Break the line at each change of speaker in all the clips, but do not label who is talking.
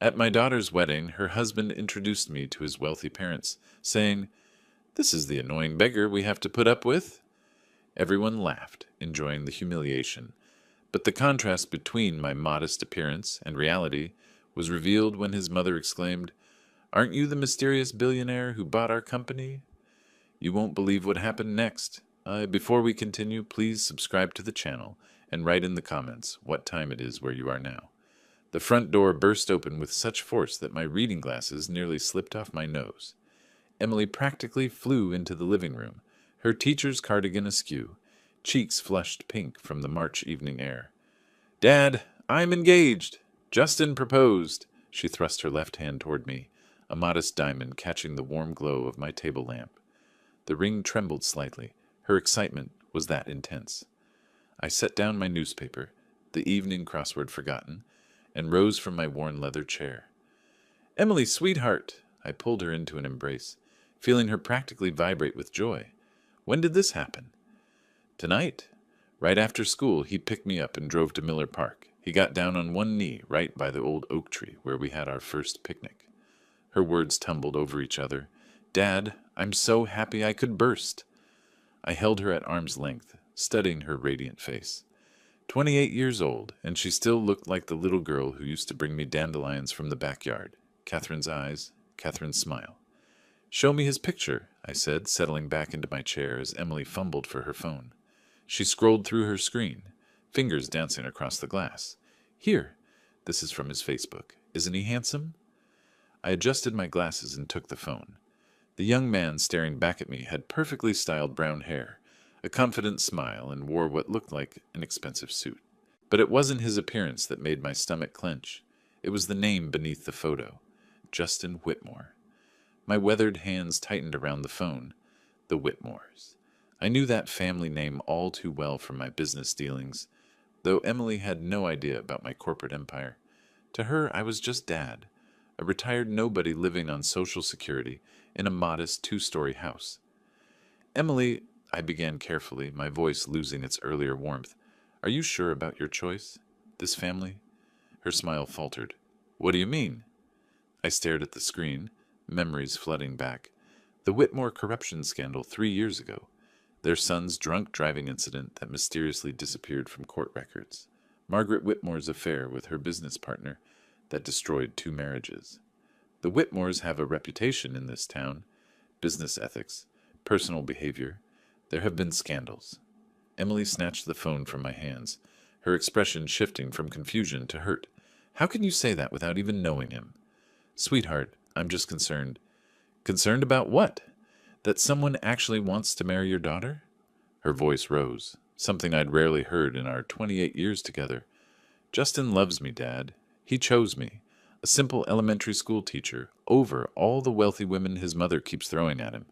At my daughter's wedding, her husband introduced me to his wealthy parents, saying, "This is the annoying beggar we have to put up with." Everyone laughed, enjoying the humiliation, but the contrast between my modest appearance and reality was revealed when his mother exclaimed, "Aren't you the mysterious billionaire who bought our company?" You won't believe what happened next. Before we continue, please subscribe to the channel and write in the comments what time it is where you are now. The front door burst open with such force that my reading glasses nearly slipped off my nose. Emily practically flew into the living room, her teacher's cardigan askew, cheeks flushed pink from the March evening air. "Dad, I'm engaged. Justin proposed." She thrust her left hand toward me, a modest diamond catching the warm glow of my table lamp. The ring trembled slightly. Her excitement was that intense. I set down my newspaper, the evening crossword forgotten, and rose from my worn leather chair. "Emily, sweetheart!" I pulled her into an embrace, feeling her practically vibrate with joy. "When did this happen?" "Tonight. Right after school, he picked me up and drove to Miller Park. He got down on one knee right by the old oak tree where we had our first picnic." Her words tumbled over each other. "Dad, I'm so happy I could burst." I held her at arm's length, studying her radiant face. 28 years old, and she still looked like the little girl who used to bring me dandelions from the backyard. Catherine's eyes, Catherine's smile. "Show me his picture," I said, settling back into my chair as Emily fumbled for her phone. She scrolled through her screen, fingers dancing across the glass. "Here, this is from his Facebook. Isn't he handsome?" I adjusted my glasses and took the phone. The young man staring back at me had perfectly styled brown hair, a confident smile, and wore what looked like an expensive suit. But it wasn't his appearance that made my stomach clench. It was the name beneath the photo, Justin Whitmore. My weathered hands tightened around the phone. The Whitmores. I knew that family name all too well from my business dealings, though Emily had no idea about my corporate empire. To her, I was just Dad, a retired nobody living on Social Security in a modest two-story house. "Emily," I began carefully, my voice losing its earlier warmth, "are you sure about your choice? This family?" Her smile faltered. "What do you mean?" I stared at the screen, memories flooding back. The Whitmore corruption scandal 3 years ago. Their son's drunk driving incident that mysteriously disappeared from court records. Margaret Whitmore's affair with her business partner that destroyed 2 marriages. The Whitmores have a reputation in this town. Business ethics, personal behavior. There have been scandals. Emily snatched the phone from my hands, her expression shifting from confusion to hurt. "How can you say that without even knowing him?" "Sweetheart, I'm just concerned." "Concerned about what? That someone actually wants to marry your daughter?" Her voice rose, something I'd rarely heard in our 28 years together. "Justin loves me, Dad. He chose me, a simple elementary school teacher, over all the wealthy women his mother keeps throwing at him."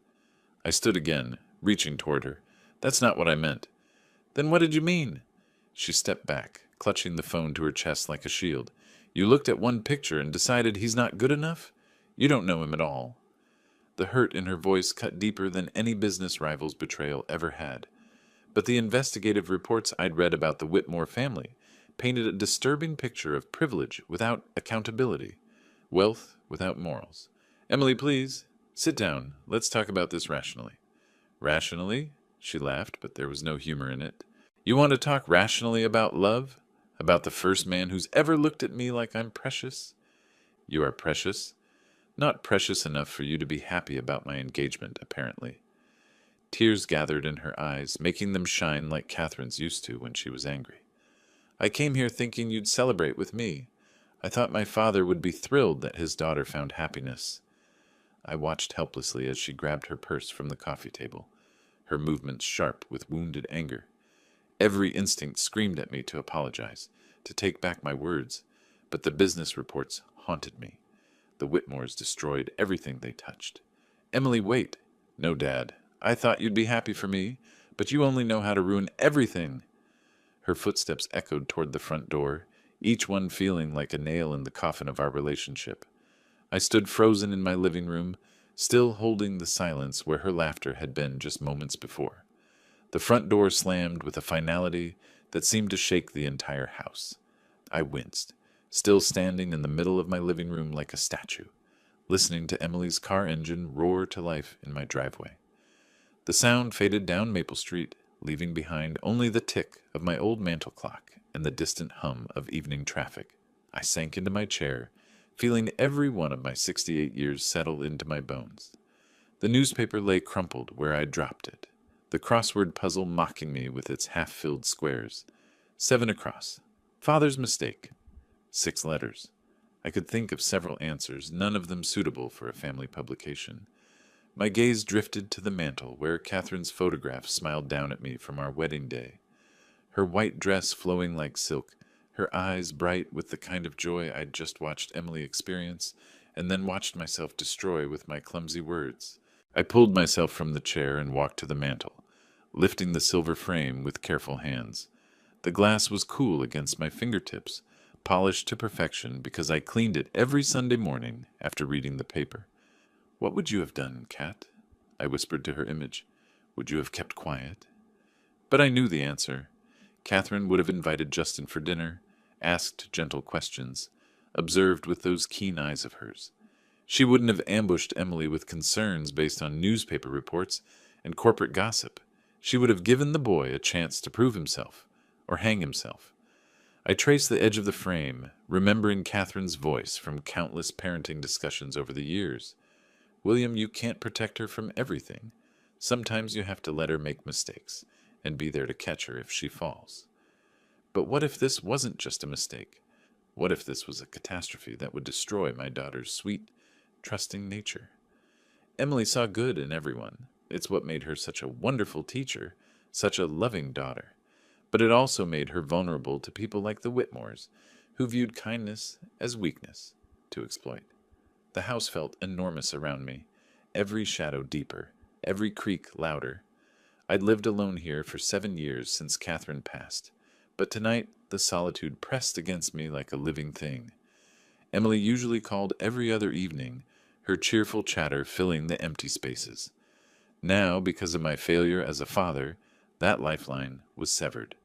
I stood again, reaching toward her. "That's not what I meant." "Then what did you mean?" She stepped back, clutching the phone to her chest like a shield. "You looked at one picture and decided he's not good enough? You don't know him at all." The hurt in her voice cut deeper than any business rival's betrayal ever had. But the investigative reports I'd read about the Whitmore family painted a disturbing picture of privilege without accountability, wealth without morals. "Emily, please, sit down. Let's talk about this rationally." "Rationally?" She laughed, but there was no humor in it. "You want to talk rationally about love? About the first man who's ever looked at me like I'm precious?" "You are precious. Not precious enough for you to be happy about my engagement, apparently." Tears gathered in her eyes, making them shine like Catherine's used to when she was angry. "I came here thinking you'd celebrate with me. I thought my father would be thrilled that his daughter found happiness." I watched helplessly as she grabbed her purse from the coffee table, her movements sharp with wounded anger. Every instinct screamed at me to apologize, to take back my words, but the business reports haunted me. The Whitmores destroyed everything they touched. "Emily, wait." "No, Dad. I thought you'd be happy for me, but you only know how to ruin everything." Her footsteps echoed toward the front door, each one feeling like a nail in the coffin of our relationship. I stood frozen in my living room, still holding the silence where her laughter had been just moments before. The front door slammed with a finality that seemed to shake the entire house. I winced, still standing in the middle of my living room like a statue, listening to Emily's car engine roar to life in my driveway. The sound faded down Maple Street, leaving behind only the tick of my old mantel clock and the distant hum of evening traffic. I sank into my chair, feeling every one of my 68 years settle into my bones. The newspaper lay crumpled where I'd dropped it, the crossword puzzle mocking me with its half-filled squares. 7 across. Father's mistake. 6 letters. I could think of several answers, none of them suitable for a family publication. My gaze drifted to the mantel, where Catherine's photograph smiled down at me from our wedding day. Her white dress flowing like silk, her eyes bright with the kind of joy I'd just watched Emily experience, and then watched myself destroy with my clumsy words. I pulled myself from the chair and walked to the mantel, lifting the silver frame with careful hands. The glass was cool against my fingertips, polished to perfection because I cleaned it every Sunday morning after reading the paper. "What would you have done, Cat?" I whispered to her image. "Would you have kept quiet?" But I knew the answer. Catherine would have invited Justin for dinner, asked gentle questions, observed with those keen eyes of hers. She wouldn't have ambushed Emily with concerns based on newspaper reports and corporate gossip. She would have given the boy a chance to prove himself, or hang himself. I traced the edge of the frame, remembering Catherine's voice from countless parenting discussions over the years. "William, you can't protect her from everything. Sometimes you have to let her make mistakes, and be there to catch her if she falls." But what if this wasn't just a mistake? What if this was a catastrophe that would destroy my daughter's sweet, trusting nature? Emily saw good in everyone. It's what made her such a wonderful teacher, such a loving daughter. But it also made her vulnerable to people like the Whitmores, who viewed kindness as weakness to exploit. The house felt enormous around me, every shadow deeper, every creak louder. I'd lived alone here for 7 years since Catherine passed, but tonight the solitude pressed against me like a living thing. Emily usually called every other evening, her cheerful chatter filling the empty spaces. Now, because of my failure as a father, that lifeline was severed.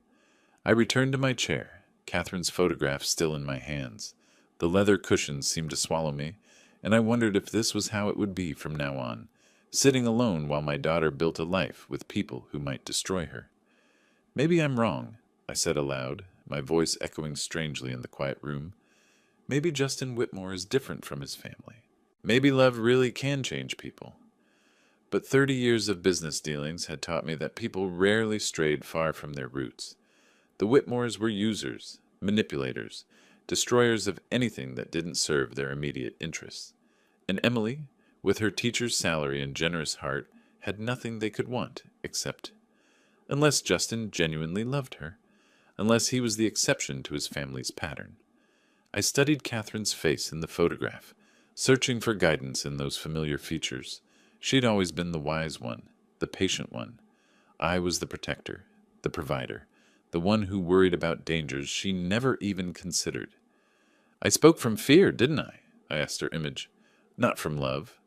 I returned to my chair, Catherine's photograph still in my hands. The leather cushions seemed to swallow me, and I wondered if this was how it would be from now on, sitting alone while my daughter built a life with people who might destroy her. "Maybe I'm wrong," I said aloud, my voice echoing strangely in the quiet room. "Maybe Justin Whitmore is different from his family. Maybe love really can change people." But 30 years of business dealings had taught me that people rarely strayed far from their roots. The Whitmores were users, manipulators, destroyers of anything that didn't serve their immediate interests. And Emily, with her teacher's salary and generous heart, had nothing they could want except, unless Justin genuinely loved her, unless he was the exception to his family's pattern. I studied Catherine's face in the photograph, searching for guidance in those familiar features. She'd always been the wise one, the patient one. I was the protector, the provider, the one who worried about dangers she never even considered. "I spoke from fear, didn't I?" I asked her image. "Not from love."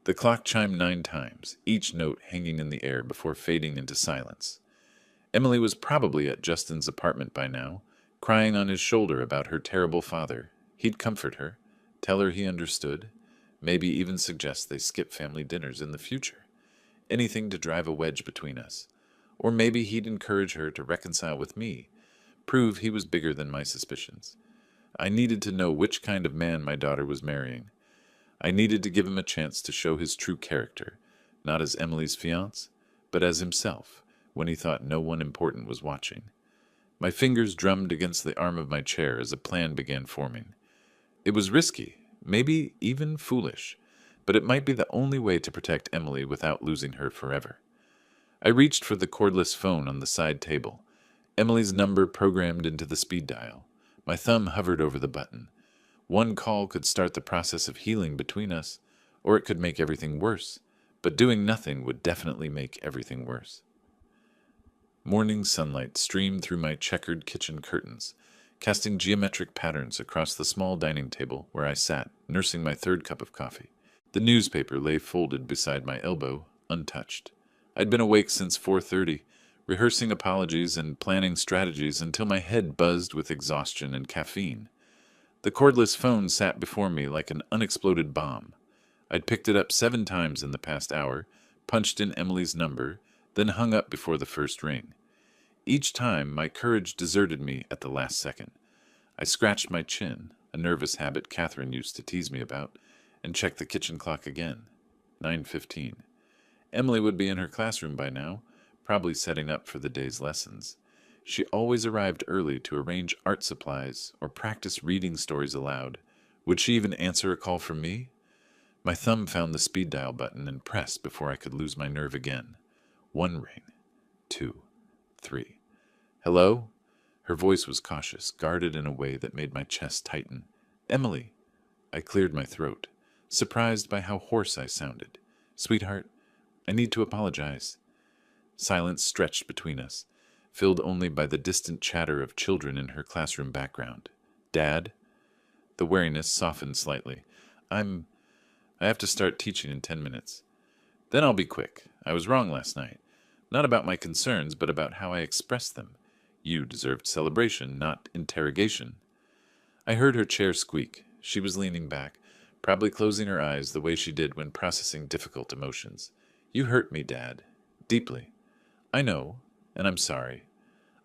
The clock chimed 9 times, each note hanging in the air before fading into silence. Emily was probably at Justin's apartment by now, crying on his shoulder about her terrible father. He'd comfort her, tell her he understood, maybe even suggest they skip family dinners in the future. Anything to drive a wedge between us. Or maybe he'd encourage her to reconcile with me, prove he was bigger than my suspicions. I needed to know which kind of man my daughter was marrying. I needed to give him a chance to show his true character, not as Emily's fiancé, but as himself, when he thought no one important was watching. My fingers drummed against the arm of my chair as a plan began forming. It was risky, maybe even foolish, but it might be the only way to protect Emily without losing her forever. I reached for the cordless phone on the side table, Emily's number programmed into the speed dial. My thumb hovered over the button. One call could start the process of healing between us, or it could make everything worse, but doing nothing would definitely make everything worse. Morning sunlight streamed through my checkered kitchen curtains, casting geometric patterns across the small dining table where I sat, nursing my 3rd cup of coffee. The newspaper lay folded beside my elbow, untouched. I'd been awake since 4:30, rehearsing apologies and planning strategies until my head buzzed with exhaustion and caffeine. The cordless phone sat before me like an unexploded bomb. I'd picked it up 7 times in the past hour, punched in Emily's number, then hung up before the first ring. Each time, my courage deserted me at the last second. I scratched my chin, a nervous habit Catherine used to tease me about, and checked the kitchen clock again. 9:15. Emily would be in her classroom by now, probably setting up for the day's lessons. She always arrived early to arrange art supplies or practice reading stories aloud. Would she even answer a call from me? My thumb found the speed dial button and pressed before I could lose my nerve again. 1 ring. 2. 3. Hello? Her voice was cautious, guarded in a way that made my chest tighten. Emily. I cleared my throat, surprised by how hoarse I sounded. Sweetheart, I need to apologize. Silence stretched between us, filled only by the distant chatter of children in her classroom background. Dad? The wariness softened slightly. I have to start teaching in 10 minutes. Then I'll be quick. I was wrong last night. Not about my concerns, but about how I expressed them. You deserved celebration, not interrogation. I heard her chair squeak. She was leaning back, probably closing her eyes the way she did when processing difficult emotions. You hurt me, Dad. Deeply. I know, and I'm sorry.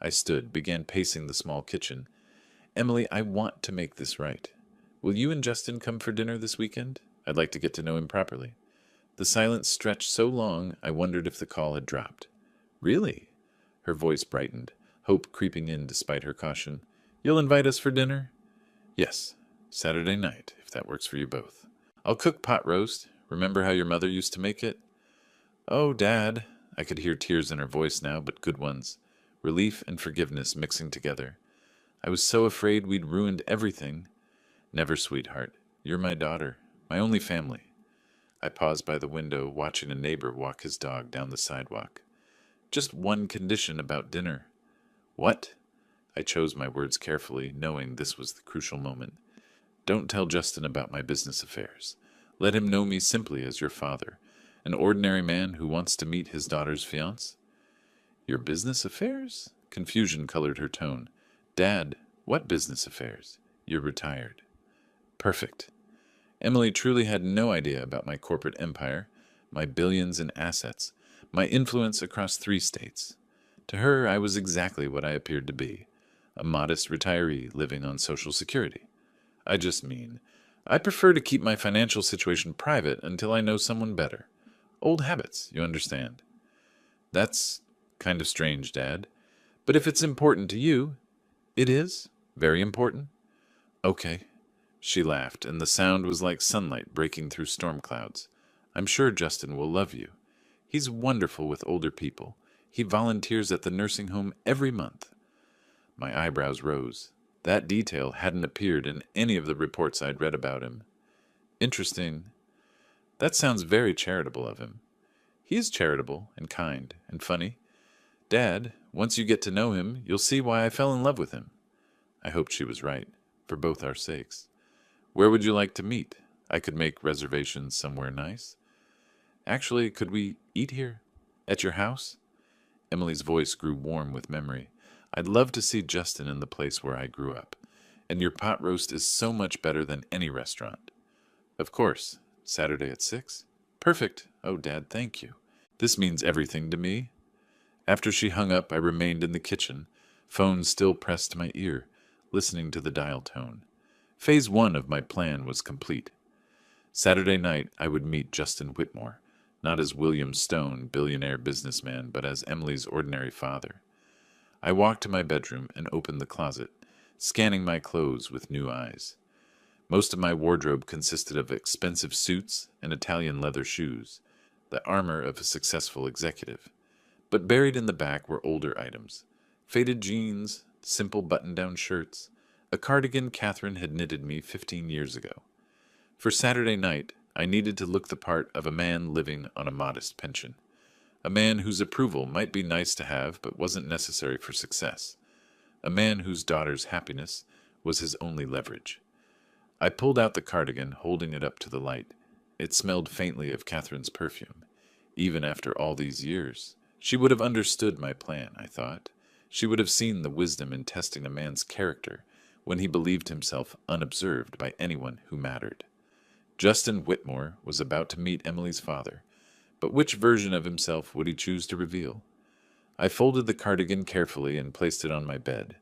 I stood, began pacing the small kitchen. Emily, I want to make this right. Will you and Justin come for dinner this weekend? I'd like to get to know him properly. The silence stretched so long, I wondered if the call had dropped. Really? Her voice brightened, hope creeping in despite her caution. You'll invite us for dinner? Yes, Saturday night, if that works for you both. I'll cook pot roast. Remember how your mother used to make it? Oh, Dad. I could hear tears in her voice now, but good ones. Relief and forgiveness mixing together. I was so afraid we'd ruined everything. Never, sweetheart. You're my daughter, my only family. I paused by the window, watching a neighbor walk his dog down the sidewalk. Just one condition about dinner. What? I chose my words carefully, knowing this was the crucial moment. Don't tell Justin about my business affairs. Let him know me simply as your father, an ordinary man who wants to meet his daughter's fiancé. Your business affairs? Confusion colored her tone. Dad, what business affairs? You're retired. Perfect. Emily truly had no idea about my corporate empire, my billions in assets, my influence across 3 states. To her, I was exactly what I appeared to be, a modest retiree living on Social Security. I just mean, I prefer to keep my financial situation private until I know someone better. Old habits, you understand. That's kind of strange, Dad. But if it's important to you, it is very important. Okay. She laughed, and the sound was like sunlight breaking through storm clouds. I'm sure Justin will love you. He's wonderful with older people. He volunteers at the nursing home every month. My eyebrows rose. That detail hadn't appeared in any of the reports I'd read about him. Interesting. That sounds very charitable of him. He is charitable and kind and funny. Dad, once you get to know him, you'll see why I fell in love with him. I hoped she was right, for both our sakes. Where would you like to meet? I could make reservations somewhere nice. Actually, could we eat here? At your house? Emily's voice grew warm with memory. I'd love to see Justin in the place where I grew up. And your pot roast is so much better than any restaurant. Of course. Saturday at 6? Perfect. Oh, Dad, thank you. This means everything to me. After she hung up, I remained in the kitchen, phone still pressed to my ear, listening to the dial tone. Phase 1 of my plan was complete. Saturday night, I would meet Justin Whitmore, not as William Stone, billionaire businessman, but as Emily's ordinary father. I walked to my bedroom and opened the closet, scanning my clothes with new eyes. Most of my wardrobe consisted of expensive suits and Italian leather shoes, the armor of a successful executive. But buried in the back were older items, faded jeans, simple button-down shirts, a cardigan Catherine had knitted me 15 years ago. For Saturday night, I needed to look the part of a man living on a modest pension, a man whose approval might be nice to have but wasn't necessary for success, a man whose daughter's happiness was his only leverage. I pulled out the cardigan, holding it up to the light. It smelled faintly of Catherine's perfume. Even after all these years, she would have understood my plan, I thought. She would have seen the wisdom in testing a man's character when he believed himself unobserved by anyone who mattered. Justin Whitmore was about to meet Emily's father, but which version of himself would he choose to reveal? I folded the cardigan carefully and placed it on my bed.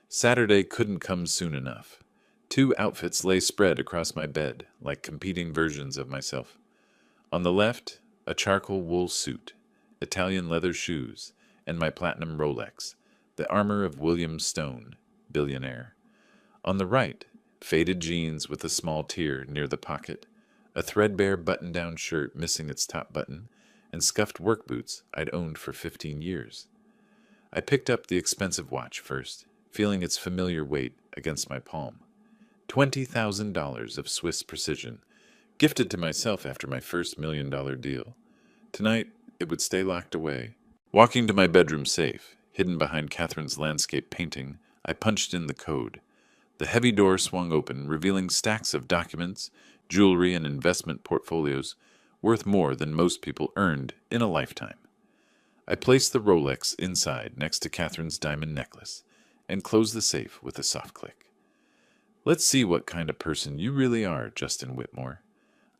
Saturday couldn't come soon enough. 2 outfits lay spread across my bed, like competing versions of myself. On the left, a charcoal wool suit, Italian leather shoes, and my platinum Rolex, the armor of William Stone, billionaire. On the right, faded jeans with a small tear near the pocket, a threadbare button-down shirt missing its top button, and scuffed work boots I'd owned for 15 years. I picked up the expensive watch first, feeling its familiar weight against my palm. $20,000 of Swiss precision, gifted to myself after my first $1 million deal. Tonight, it would stay locked away. Walking to my bedroom safe, hidden behind Catherine's landscape painting, I punched in the code. The heavy door swung open, revealing stacks of documents, jewelry, and investment portfolios worth more than most people earned in a lifetime. I placed the Rolex inside next to Catherine's diamond necklace and closed the safe with a soft click. "Let's see what kind of person you really are, Justin Whitmore,"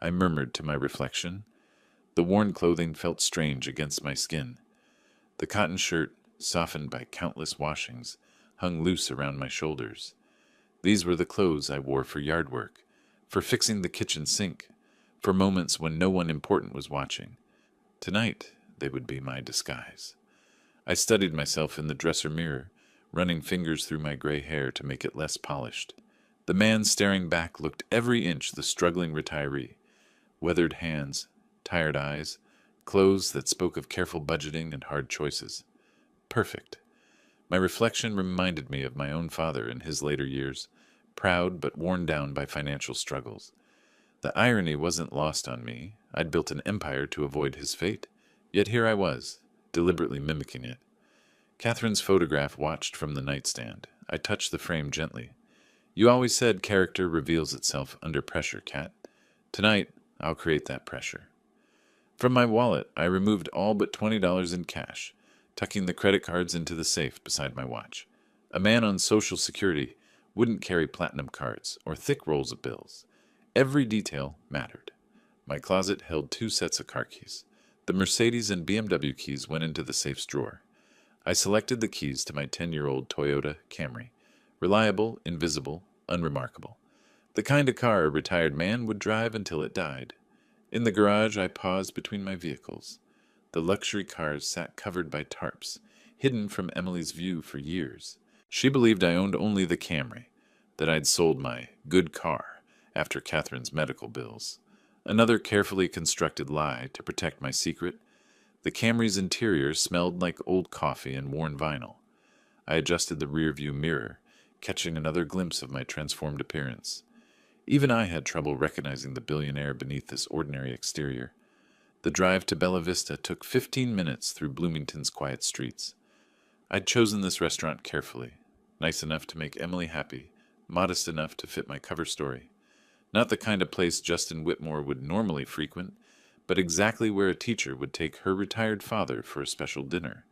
I murmured to my reflection. The worn clothing felt strange against my skin. The cotton shirt, softened by countless washings, hung loose around my shoulders. These were the clothes I wore for yard work, for fixing the kitchen sink, for moments when no one important was watching. Tonight, they would be my disguise. I studied myself in the dresser mirror, running fingers through my gray hair to make it less polished. The man staring back looked every inch the struggling retiree. Weathered hands, tired eyes, clothes that spoke of careful budgeting and hard choices. Perfect. My reflection reminded me of my own father in his later years, proud but worn down by financial struggles. The irony wasn't lost on me. I'd built an empire to avoid his fate. Yet here I was, deliberately mimicking it. Catherine's photograph watched from the nightstand. I touched the frame gently. "You always said character reveals itself under pressure, Cat. Tonight, I'll create that pressure." From my wallet, I removed all but $20 in cash, tucking the credit cards into the safe beside my watch. A man on Social Security wouldn't carry platinum cards or thick rolls of bills. Every detail mattered. My closet held 2 sets of car keys. The Mercedes and BMW keys went into the safe's drawer. I selected the keys to my 10-year-old Toyota Camry. Reliable, invisible, unremarkable. The kind of car a retired man would drive until it died. In the garage, I paused between my vehicles. The luxury cars sat covered by tarps, hidden from Emily's view for years. She believed I owned only the Camry, that I'd sold my good car after Catherine's medical bills. Another carefully constructed lie to protect my secret. The Camry's interior smelled like old coffee and worn vinyl. I adjusted the rearview mirror, catching another glimpse of my transformed appearance. Even I had trouble recognizing the billionaire beneath this ordinary exterior. The drive to Bella Vista took 15 minutes through Bloomington's quiet streets. I'd chosen this restaurant carefully, nice enough to make Emily happy, modest enough to fit my cover story. Not the kind of place Justin Whitmore would normally frequent, but exactly where a teacher would take her retired father for a special dinner.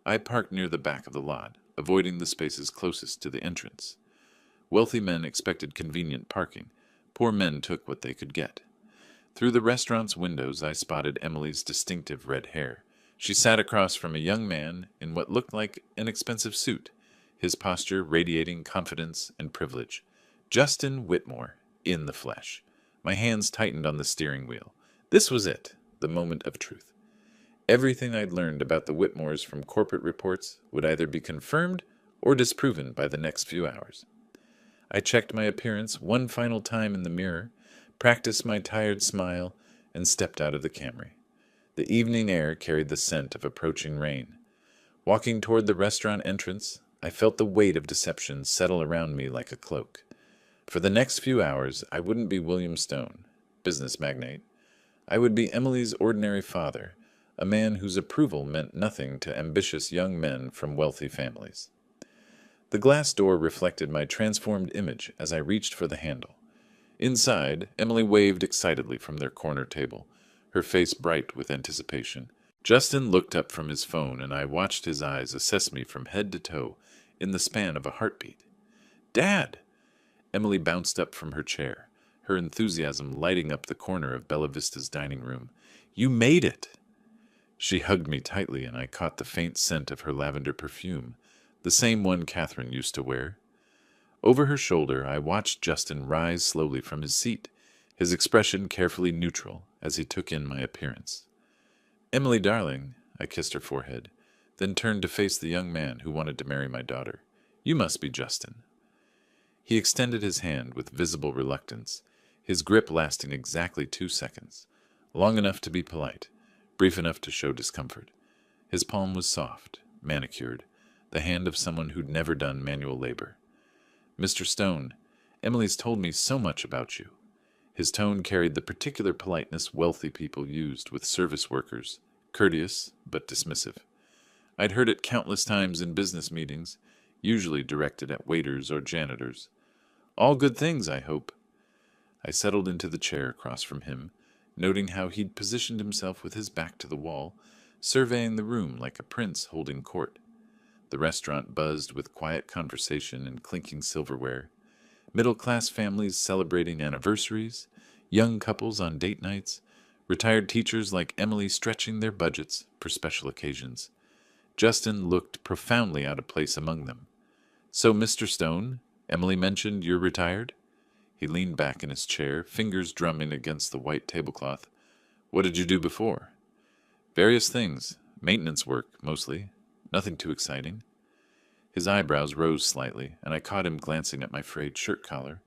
I parked near the back of the lot, avoiding the spaces closest to the entrance. Wealthy men expected convenient parking. Poor men took what they could get. Through the restaurant's windows, I spotted Emily's distinctive red hair. She sat across from a young man in what looked like an expensive suit, his posture radiating confidence and privilege. Justin Whitmore, in the flesh. My hands tightened on the steering wheel. This was it, the moment of truth. Everything I'd learned about the Whitmores from corporate reports would either be confirmed or disproven by the next few hours. I checked my appearance one final time in the mirror, practiced my tired smile, and stepped out of the Camry. The evening air carried the scent of approaching rain. Walking toward the restaurant entrance, I felt the weight of deception settle around me like a cloak. For the next few hours, I wouldn't be William Stone, business magnate. I would be Emily's ordinary father, a man whose approval meant nothing to ambitious young men from wealthy families. The glass door reflected my transformed image as I reached for the handle. Inside, Emily waved excitedly from their corner table, her face bright with anticipation. Justin looked up from his phone, and I watched his eyes assess me from head to toe in the span of a heartbeat. "Dad!" Emily bounced up from her chair, her enthusiasm lighting up the corner of Bella Vista's dining room. "You made it!" She hugged me tightly, and I caught the faint scent of her lavender perfume, the same one Catherine used to wear. Over her shoulder, I watched Justin rise slowly from his seat, his expression carefully neutral as he took in my appearance. "Emily, darling," I kissed her forehead, then turned to face the young man who wanted to marry my daughter. "You must be Justin." He extended his hand with visible reluctance, his grip lasting exactly 2 seconds, long enough to be polite, brief enough to show discomfort. His palm was soft, manicured, the hand of someone who'd never done manual labor. "Mr. Stone, Emily's told me so much about you." His tone carried the particular politeness wealthy people used with service workers, courteous but dismissive. I'd heard it countless times in business meetings, usually directed at waiters or janitors. "All good things, I hope." I settled into the chair across from him, noting how he'd positioned himself with his back to the wall, surveying the room like a prince holding court. The restaurant buzzed with quiet conversation and clinking silverware. Middle-class families celebrating anniversaries, young couples on date nights, retired teachers like Emily stretching their budgets for special occasions. Justin looked profoundly out of place among them. "So, Mr. Stone, Emily mentioned you're retired?" He leaned back in his chair, fingers drumming against the white tablecloth. "What did you do before?" "Various things. Maintenance work, mostly. Nothing too exciting." His eyebrows rose slightly, and I caught him glancing at my frayed shirt collar.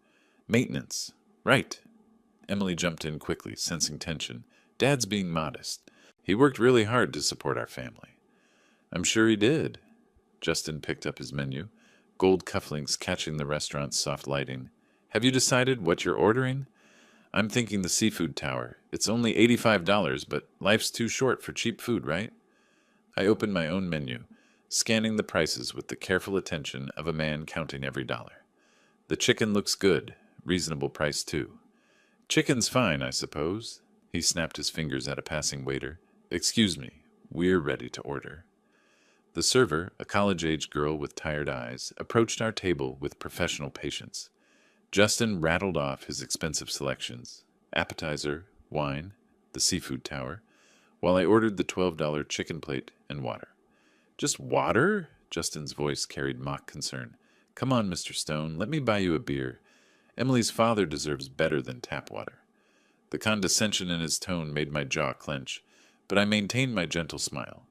"Maintenance. Right." Emily jumped in quickly, sensing tension. "Dad's being modest. He worked really hard to support our family." "I'm sure he did." Justin picked up his menu, gold cufflinks catching the restaurant's soft lighting. "Have you decided what you're ordering?" "I'm thinking the seafood tower. It's only $85, but life's too short for cheap food, right?" I opened my own menu, scanning the prices with the careful attention of a man counting every dollar. "The chicken looks good. Reasonable price, too." "Chicken's fine, I suppose." He snapped his fingers at a passing waiter. "Excuse me. We're ready to order." The server, a college-age girl with tired eyes, approached our table with professional patience. Justin rattled off his expensive selections: appetizer, wine, the seafood tower, while I ordered the $12 chicken plate and water. "Just water?" Justin's voice carried mock concern. "Come on, Mr. Stone, let me buy you a beer. Emily's father deserves better than tap water." The condescension in his tone made my jaw clench, but I maintained my gentle smile.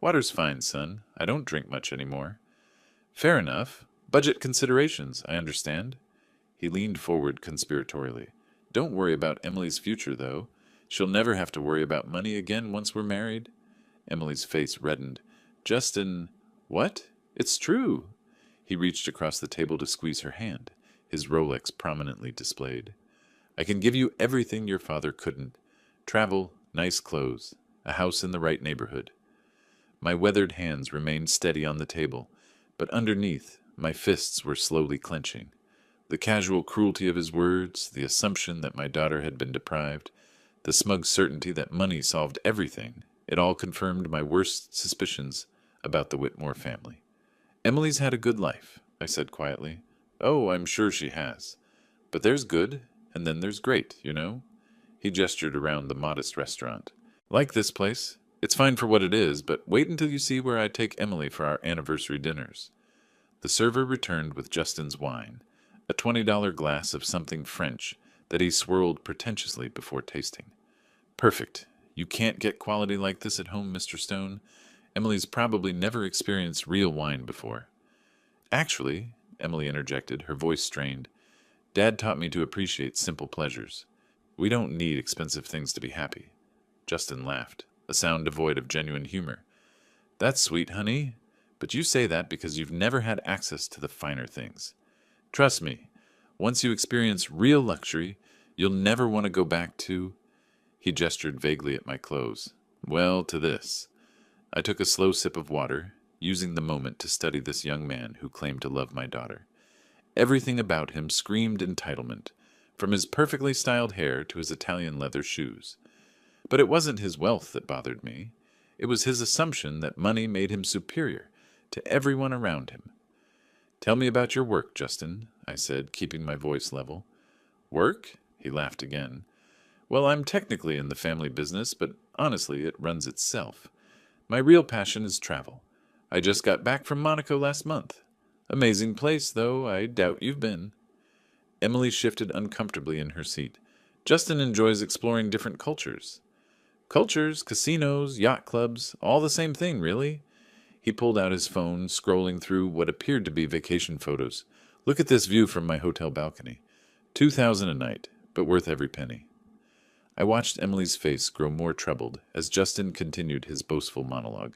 "Water's fine, son. I don't drink much anymore." "Fair enough. Budget considerations, I understand." He leaned forward conspiratorially. "Don't worry about Emily's future, though. She'll never have to worry about money again once we're married." Emily's face reddened. "Justin, what? It's true." He reached across the table to squeeze her hand, his Rolex prominently displayed. "I can give you everything your father couldn't. Travel, nice clothes, a house in the right neighborhood." My weathered hands remained steady on the table, but underneath, my fists were slowly clenching. The casual cruelty of his words, the assumption that my daughter had been deprived, the smug certainty that money solved everything, it all confirmed my worst suspicions about the Whitmore family. "Emily's had a good life," I said quietly. "Oh, I'm sure she has. But there's good, and then there's great, you know?" He gestured around the modest restaurant. "Like this place. It's fine for what it is, but wait until you see where I take Emily for our anniversary dinners." The server returned with Justin's wine, a $20 glass of something French that he swirled pretentiously before tasting. "Perfect. You can't get quality like this at home, Mr. Stone. Emily's probably never experienced real wine before." "Actually," Emily interjected, her voice strained, "Dad taught me to appreciate simple pleasures. We don't need expensive things to be happy." Justin laughed, a sound devoid of genuine humor. "That's sweet, honey, but you say that because you've never had access to the finer things. Trust me, once you experience real luxury, you'll never want to go back to—" He gestured vaguely at my clothes. "Well, to this." I took a slow sip of water, using the moment to study this young man who claimed to love my daughter. Everything about him screamed entitlement, from his perfectly styled hair to his Italian leather shoes. But it wasn't his wealth that bothered me. It was his assumption that money made him superior to everyone around him. Tell me about your work, Justin, I said, keeping my voice level. Work? He laughed again. Well, I'm technically in the family business, but honestly, it runs itself. My real passion is travel. I just got back from Monaco last month. Amazing place, though I doubt you've been. Emily shifted uncomfortably in her seat. Justin enjoys exploring different cultures. Cultures, casinos, yacht clubs, all the same thing, really. He pulled out his phone, scrolling through what appeared to be vacation photos. Look at this view from my hotel balcony. 2,000 a night, but worth every penny. I watched Emily's face grow more troubled as Justin continued his boastful monologue.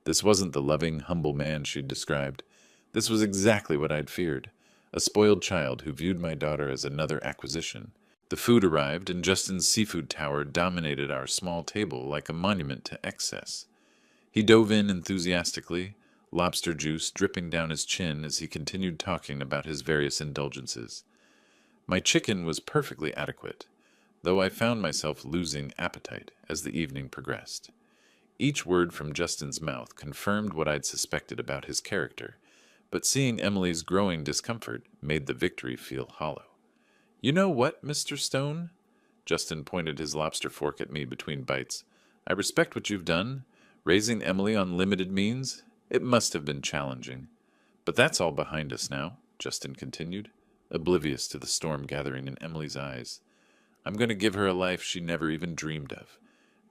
This wasn't the loving, humble man she'd described. This was exactly what I'd feared. A spoiled child who viewed my daughter as another acquisition. The food arrived, and Justin's seafood tower dominated our small table like a monument to excess. He dove in enthusiastically, lobster juice dripping down his chin as he continued talking about his various indulgences. My chicken was perfectly adequate, though I found myself losing appetite as the evening progressed. Each word from Justin's mouth confirmed what I'd suspected about his character, but seeing Emily's growing discomfort made the victory feel hollow. You know what, Mr. Stone? Justin pointed his lobster fork at me between bites. I respect what you've done. Raising Emily on limited means, it must have been challenging. But that's all behind us now, Justin continued, oblivious to the storm gathering in Emily's eyes. I'm going to give her a life she never even dreamed of.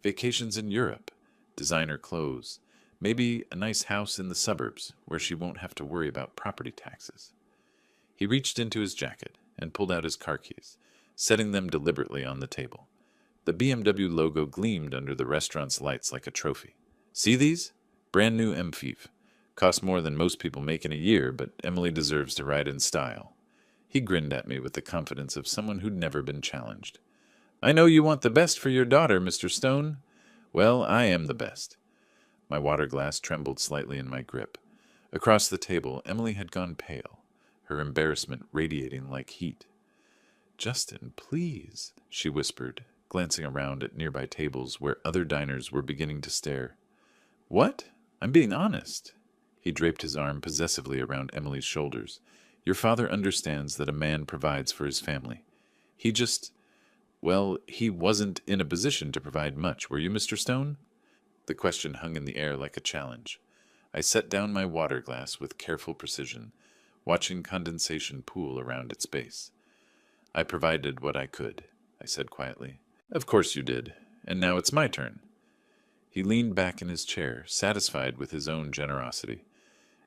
Vacations in Europe, designer clothes, maybe a nice house in the suburbs where she won't have to worry about property taxes. He reached into his jacket and pulled out his car keys, setting them deliberately on the table. The BMW logo gleamed under the restaurant's lights like a trophy. See these? Brand new MFIF. Cost more than most people make in a year, but Emily deserves to ride in style. He grinned at me with the confidence of someone who'd never been challenged. I know you want the best for your daughter, Mr. Stone. Well, I am the best. My water glass trembled slightly in my grip. Across the table, Emily had gone pale, her embarrassment radiating like heat. Justin, please, she whispered, glancing around at nearby tables where other diners were beginning to stare. What? I'm being honest. He draped his arm possessively around Emily's shoulders. Your father understands that a man provides for his family. He wasn't in a position to provide much, were you, Mr. Stone? The question hung in the air like a challenge. I set down my water glass with careful precision, watching condensation pool around its base. I provided what I could, I said quietly. Of course you did, and now it's my turn. He leaned back in his chair, satisfied with his own generosity.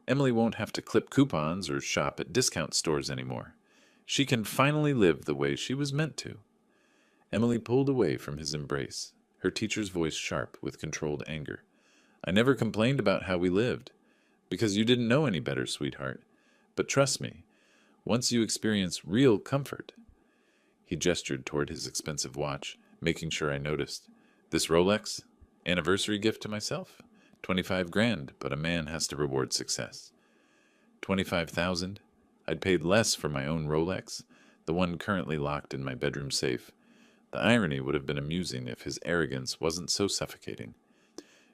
Emily won't have to clip coupons or shop at discount stores anymore. She can finally live the way she was meant to. Emily pulled away from his embrace, her teacher's voice sharp with controlled anger. I never complained about how we lived, because you didn't know any better, sweetheart. But trust me, once you experience real comfort. He gestured toward his expensive watch, making sure I noticed. This Rolex? Anniversary gift to myself? 25 grand, but a man has to reward success. 25,000? I'd paid less for my own Rolex, the one currently locked in my bedroom safe. The irony would have been amusing if his arrogance wasn't so suffocating.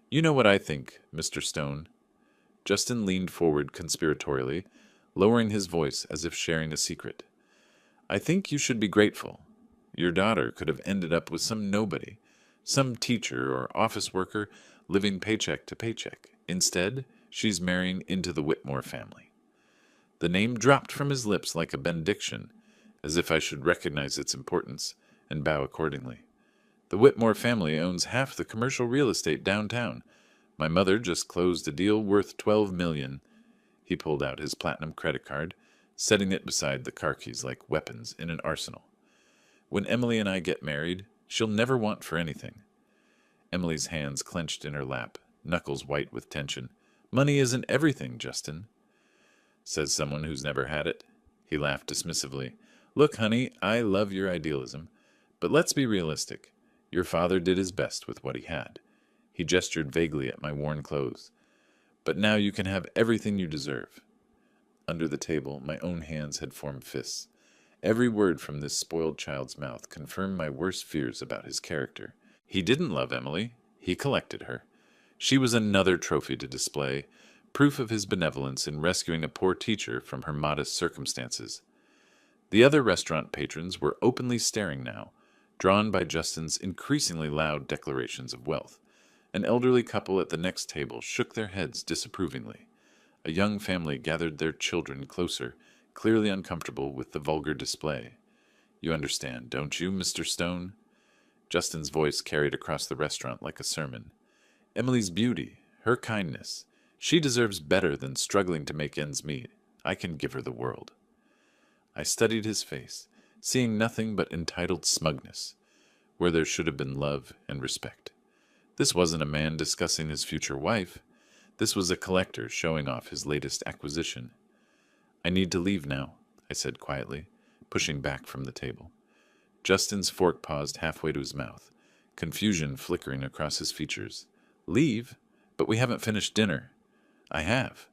You know what I think, Mr. Stone. Justin leaned forward conspiratorially, lowering his voice as if sharing a secret. I think you should be grateful. Your daughter could have ended up with some nobody, some teacher or office worker living paycheck to paycheck. Instead, she's marrying into the Whitmore family. The name dropped from his lips like a benediction, as if I should recognize its importance and bow accordingly. The Whitmore family owns half the commercial real estate downtown. My mother just closed a deal worth $12 million. He pulled out his platinum credit card, setting it beside the car keys like weapons in an arsenal. When Emily and I get married, she'll never want for anything. Emily's hands clenched in her lap, knuckles white with tension. Money isn't everything, Justin. Says someone who's never had it. He laughed dismissively. Look, honey, I love your idealism, but let's be realistic. Your father did his best with what he had. He gestured vaguely at my worn clothes. But now you can have everything you deserve. Under the table, my own hands had formed fists. Every word from this spoiled child's mouth confirmed my worst fears about his character. He didn't love Emily. He collected her. She was another trophy to display, proof of his benevolence in rescuing a poor teacher from her modest circumstances. The other restaurant patrons were openly staring now, drawn by Justin's increasingly loud declarations of wealth. An elderly couple at the next table shook their heads disapprovingly. A young family gathered their children closer, clearly uncomfortable with the vulgar display. "You understand, don't you, Mr. Stone?" Justin's voice carried across the restaurant like a sermon. "Emily's beauty, her kindness. She deserves better than struggling to make ends meet. I can give her the world." I studied his face, seeing nothing but entitled smugness, where there should have been love and respect. This wasn't a man discussing his future wife. This was a collector showing off his latest acquisition. "I need to leave now," I said quietly, pushing back from the table. Justin's fork paused halfway to his mouth, confusion flickering across his features. "Leave? But we haven't finished dinner." "I have."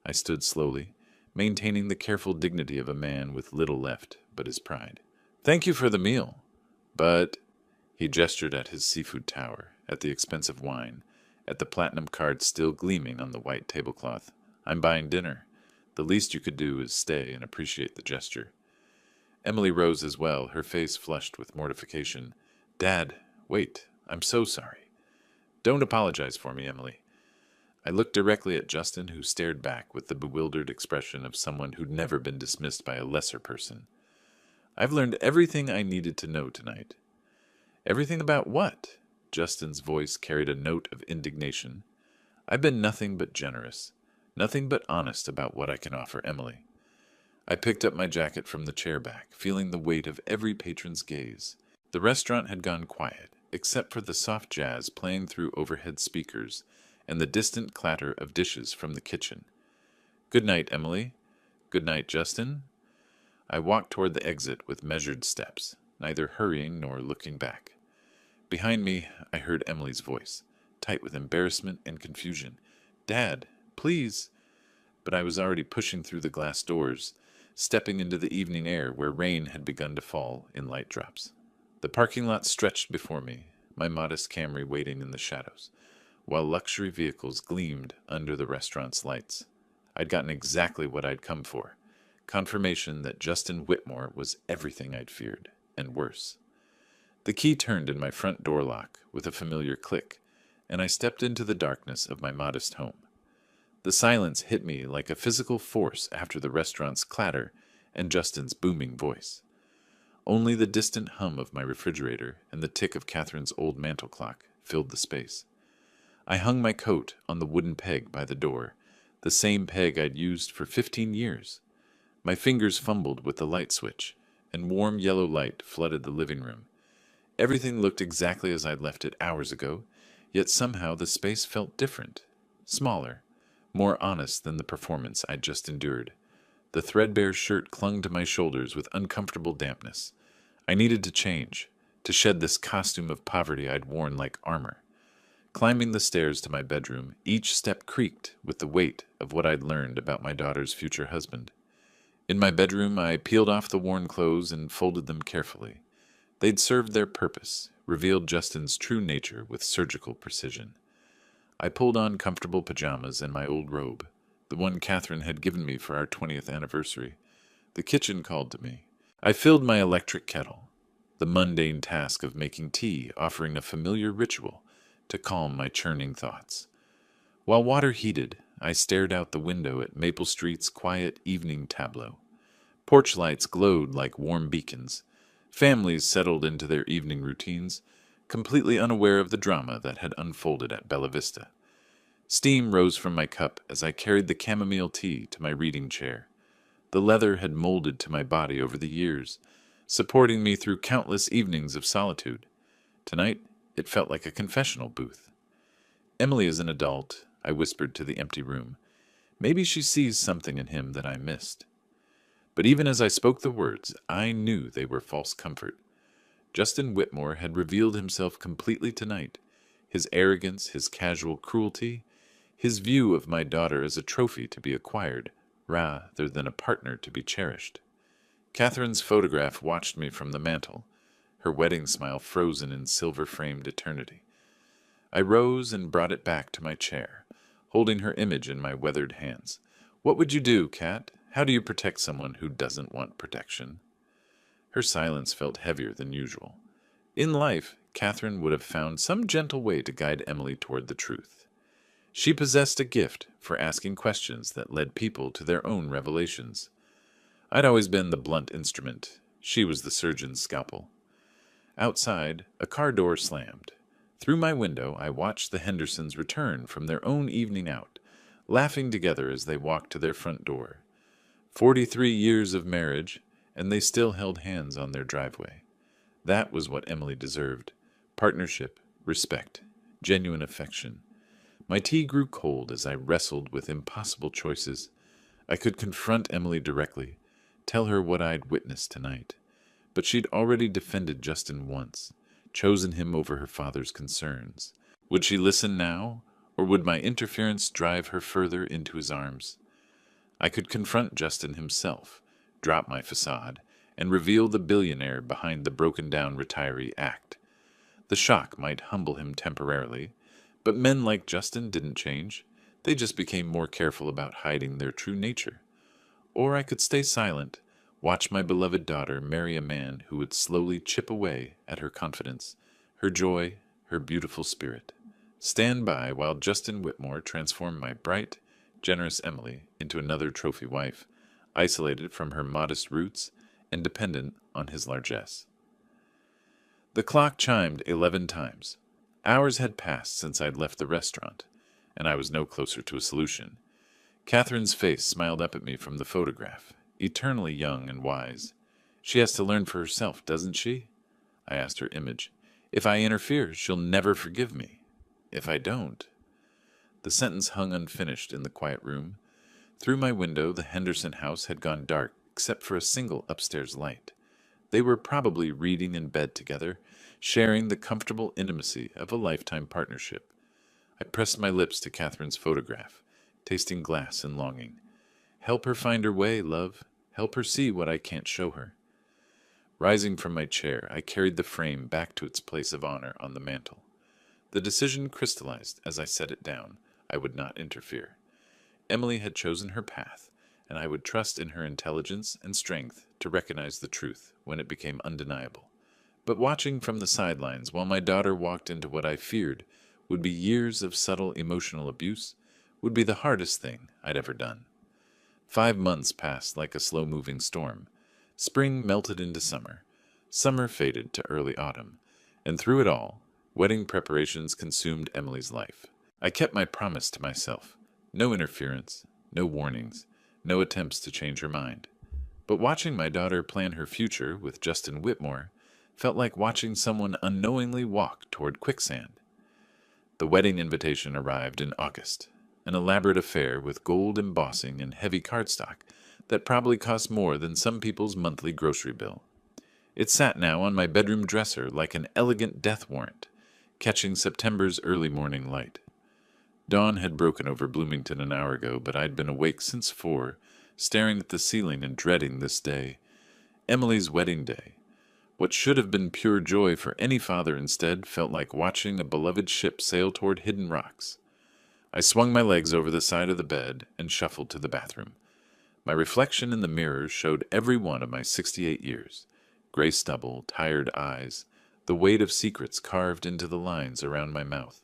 I stood slowly, maintaining the careful dignity of a man with little left but his pride. "Thank you for the meal, but—" He gestured at his seafood tower, at the expensive wine, at the platinum card still gleaming on the white tablecloth. "I'm buying dinner. The least you could do is stay and appreciate the gesture." Emily rose as well, her face flushed with mortification. "Dad, wait. I'm so sorry." "Don't apologize for me, Emily." I looked directly at Justin, who stared back with the bewildered expression of someone who'd never been dismissed by a lesser person. "I've learned everything I needed to know tonight." "Everything about what?" Justin's voice carried a note of indignation. "I've been nothing but generous, nothing but honest about what I can offer Emily." I picked up my jacket from the chair back, feeling the weight of every patron's gaze. The restaurant had gone quiet, except for the soft jazz playing through overhead speakers and the distant clatter of dishes from the kitchen. "Good night, Emily." "Good night, Justin." I walked toward the exit with measured steps, neither hurrying nor looking back. Behind me, I heard Emily's voice, tight with embarrassment and confusion. "Dad, please." But I was already pushing through the glass doors, stepping into the evening air where rain had begun to fall in light drops. The parking lot stretched before me, my modest Camry waiting in the shadows, while luxury vehicles gleamed under the restaurant's lights. I'd gotten exactly what I'd come for, confirmation that Justin Whitmore was everything I'd feared, and worse. The key turned in my front door lock with a familiar click, and I stepped into the darkness of my modest home. The silence hit me like a physical force after the restaurant's clatter and Justin's booming voice. Only the distant hum of my refrigerator and the tick of Catherine's old mantel clock filled the space. I hung my coat on the wooden peg by the door, the same peg I'd used for 15 years. My fingers fumbled with the light switch, and warm yellow light flooded the living room. Everything looked exactly as I'd left it hours ago, yet somehow the space felt different, smaller, more honest than the performance I'd just endured. The threadbare shirt clung to my shoulders with uncomfortable dampness. I needed to change, to shed this costume of poverty I'd worn like armor. Climbing the stairs to my bedroom, each step creaked with the weight of what I'd learned about my daughter's future husband. In my bedroom, I peeled off the worn clothes and folded them carefully. They'd served their purpose, revealed Justin's true nature with surgical precision. I pulled on comfortable pajamas and my old robe, the one Catherine had given me for our 20th anniversary. The kitchen called to me. I filled my electric kettle, the mundane task of making tea offering a familiar ritual to calm my churning thoughts. While water heated, I stared out the window at Maple Street's quiet evening tableau. Porch lights glowed like warm beacons. Families settled into their evening routines, completely unaware of the drama that had unfolded at Bella Vista. Steam rose from my cup as I carried the chamomile tea to my reading chair. The leather had molded to my body over the years, supporting me through countless evenings of solitude. Tonight, it felt like a confessional booth. "Emily is an adult," I whispered to the empty room. "Maybe she sees something in him that I missed." But even as I spoke the words, I knew they were false comfort. Justin Whitmore had revealed himself completely tonight, his arrogance, his casual cruelty, his view of my daughter as a trophy to be acquired, rather than a partner to be cherished. Catherine's photograph watched me from the mantel, her wedding smile frozen in silver-framed eternity. I rose and brought it back to my chair, holding her image in my weathered hands. "What would you do, Kat? How do you protect someone who doesn't want protection?" Her silence felt heavier than usual. In life, Catherine would have found some gentle way to guide Emily toward the truth. She possessed a gift for asking questions that led people to their own revelations. I'd always been the blunt instrument. She was the surgeon's scalpel. Outside, a car door slammed. Through my window, I watched the Hendersons return from their own evening out, laughing together as they walked to their front door. 43 years of marriage, and they still held hands on their driveway. That was what Emily deserved. Partnership, respect, genuine affection. My tea grew cold as I wrestled with impossible choices. I could confront Emily directly, tell her what I'd witnessed tonight. But she'd already defended Justin once, chosen him over her father's concerns. Would she listen now, or would my interference drive her further into his arms? I could confront Justin himself, drop my facade, and reveal the billionaire behind the broken-down retiree act. The shock might humble him temporarily, but men like Justin didn't change. They just became more careful about hiding their true nature. Or I could stay silent, watch my beloved daughter marry a man who would slowly chip away at her confidence, her joy, her beautiful spirit. Stand by while Justin Whitmore transformed my bright, generous Emily into another trophy wife, isolated from her modest roots and dependent on his largesse. The clock chimed 11 times. Hours had passed since I'd left the restaurant, and I was no closer to a solution. Catherine's face smiled up at me from the photograph, eternally young and wise. "She has to learn for herself, doesn't she?" I asked her image. "If I interfere, she'll never forgive me. If I don't—" The sentence hung unfinished in the quiet room. Through my window, the Henderson house had gone dark, except for a single upstairs light. They were probably reading in bed together, sharing the comfortable intimacy of a lifetime partnership. I pressed my lips to Catherine's photograph, tasting glass and longing. Help her find her way, love. Help her see what I can't show her. Rising from my chair, I carried the frame back to its place of honor on the mantel. The decision crystallized as I set it down. I would not interfere. Emily had chosen her path, and I would trust in her intelligence and strength to recognize the truth when it became undeniable. But watching from the sidelines while my daughter walked into what I feared would be years of subtle emotional abuse would be the hardest thing I'd ever done. 5 months passed like a slow-moving storm. Spring melted into summer. Summer faded to early autumn. And through it all, wedding preparations consumed Emily's life. I kept my promise to myself. No interference, no warnings, no attempts to change her mind. But watching my daughter plan her future with Justin Whitmore felt like watching someone unknowingly walk toward quicksand. The wedding invitation arrived in August, an elaborate affair with gold embossing and heavy cardstock that probably cost more than some people's monthly grocery bill. It sat now on my bedroom dresser like an elegant death warrant, catching September's early morning light. Dawn had broken over Bloomington an hour ago, but I'd been awake since 4, staring at the ceiling and dreading this day. Emily's wedding day. What should have been pure joy for any father instead felt like watching a beloved ship sail toward hidden rocks. I swung my legs over the side of the bed and shuffled to the bathroom. My reflection in the mirror showed every one of my 68 years. Gray stubble, tired eyes, the weight of secrets carved into the lines around my mouth.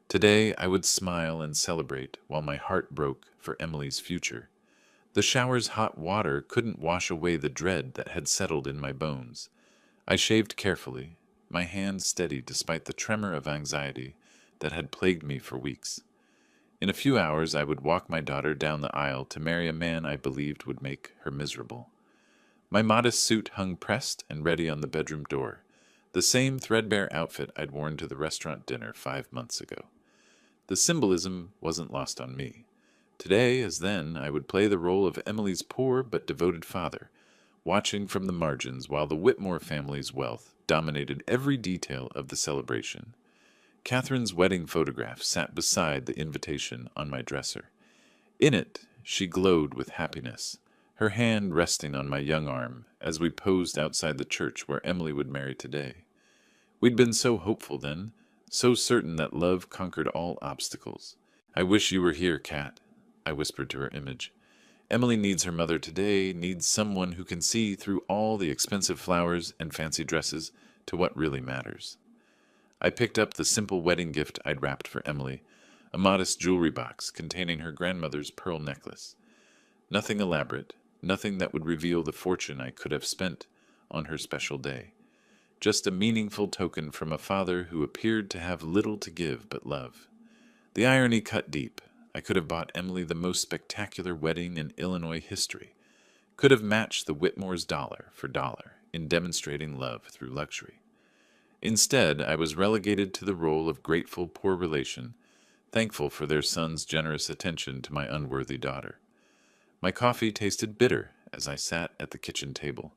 Today I would smile and celebrate while my heart broke for Emily's future. The shower's hot water couldn't wash away the dread that had settled in my bones. I shaved carefully, my hands steady despite the tremor of anxiety that had plagued me for weeks. In a few hours I would walk my daughter down the aisle to marry a man I believed would make her miserable. My modest suit hung pressed and ready on the bedroom door, the same threadbare outfit I'd worn to the restaurant dinner 5 months ago. The symbolism wasn't lost on me. Today, as then, I would play the role of Emily's poor but devoted father, watching from the margins while the Whitmore family's wealth dominated every detail of the celebration. Catherine's wedding photograph sat beside the invitation on my dresser. In it, she glowed with happiness, her hand resting on my young arm as we posed outside the church where Emily would marry today. We'd been so hopeful then, so certain that love conquered all obstacles. I wish you were here, Kat, I whispered to her image. Emily needs her mother today, needs someone who can see through all the expensive flowers and fancy dresses to what really matters. I picked up the simple wedding gift I'd wrapped for Emily, a modest jewelry box containing her grandmother's pearl necklace. Nothing elaborate, nothing that would reveal the fortune I could have spent on her special day. Just a meaningful token from a father who appeared to have little to give but love. The irony cut deep. I could have bought Emily the most spectacular wedding in Illinois history, could have matched the Whitmore's dollar for dollar in demonstrating love through luxury. Instead, I was relegated to the role of grateful poor relation, thankful for their son's generous attention to my unworthy daughter. My coffee tasted bitter as I sat at the kitchen table,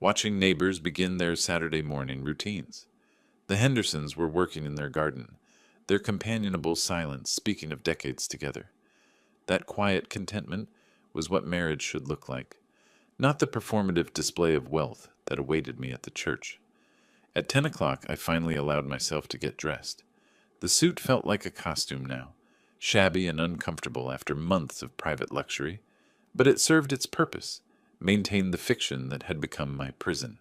watching neighbors begin their Saturday morning routines. The Hendersons were working in their garden, their companionable silence speaking of decades together. That quiet contentment was what marriage should look like, not the performative display of wealth that awaited me at the church. At 10 o'clock, I finally allowed myself to get dressed. The suit felt like a costume now, shabby and uncomfortable after months of private luxury, but it served its purpose, maintained the fiction that had become my prison.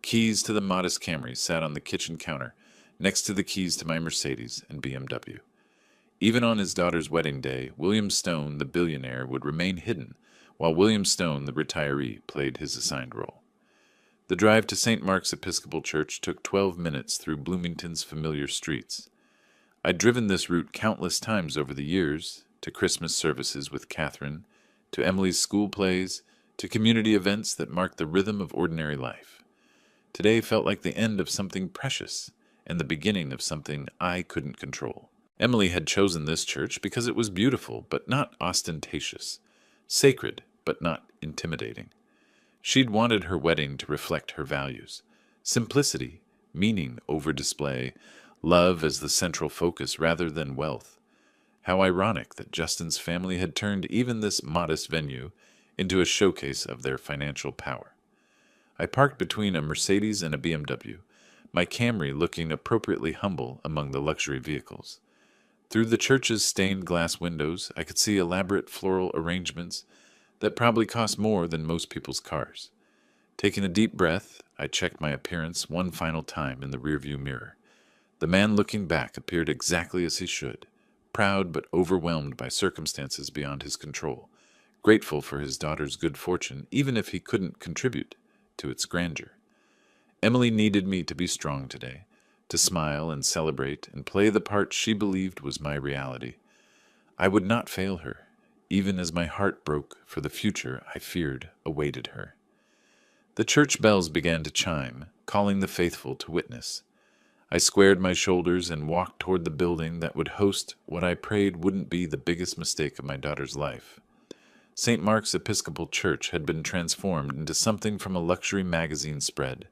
Keys to the modest Camry sat on the kitchen counter, next to the keys to my Mercedes and BMW. Even on his daughter's wedding day, William Stone, the billionaire, would remain hidden, while William Stone, the retiree, played his assigned role. The drive to St. Mark's Episcopal Church took 12 minutes through Bloomington's familiar streets. I'd driven this route countless times over the years, to Christmas services with Catherine, to Emily's school plays, to community events that marked the rhythm of ordinary life. Today felt like the end of something precious, and the beginning of something I couldn't control. Emily had chosen this church because it was beautiful, but not ostentatious, sacred, but not intimidating. She'd wanted her wedding to reflect her values: simplicity, meaning over display, love as the central focus rather than wealth. How ironic that Justin's family had turned even this modest venue into a showcase of their financial power. I parked between a Mercedes and a BMW, my Camry looking appropriately humble among the luxury vehicles. Through the church's stained glass windows, I could see elaborate floral arrangements that probably cost more than most people's cars. Taking a deep breath, I checked my appearance one final time in the rearview mirror. The man looking back appeared exactly as he should, proud but overwhelmed by circumstances beyond his control, grateful for his daughter's good fortune even if he couldn't contribute to its grandeur. Emily needed me to be strong today, to smile and celebrate and play the part she believed was my reality. I would not fail her, even as my heart broke for the future I feared awaited her. The church bells began to chime, calling the faithful to witness. I squared my shoulders and walked toward the building that would host what I prayed wouldn't be the biggest mistake of my daughter's life. St. Mark's Episcopal Church had been transformed into something from a luxury magazine spread.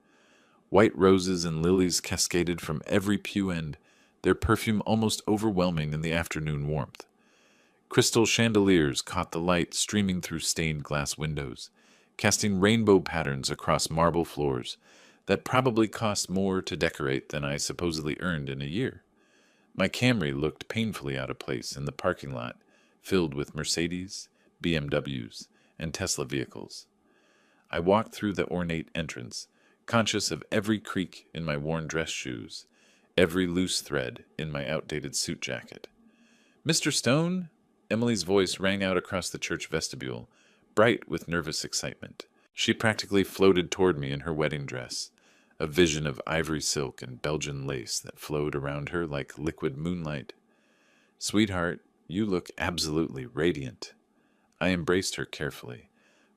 White roses and lilies cascaded from every pew end, their perfume almost overwhelming in the afternoon warmth. Crystal chandeliers caught the light streaming through stained glass windows, casting rainbow patterns across marble floors that probably cost more to decorate than I supposedly earned in a year. My Camry looked painfully out of place in the parking lot, filled with Mercedes, BMWs, and Tesla vehicles. I walked through the ornate entrance, conscious of every creak in my worn dress shoes, every loose thread in my outdated suit jacket. "Mr. Stone?" Emily's voice rang out across the church vestibule, bright with nervous excitement. She practically floated toward me in her wedding dress, a vision of ivory silk and Belgian lace that flowed around her like liquid moonlight. "Sweetheart, you look absolutely radiant." I embraced her carefully,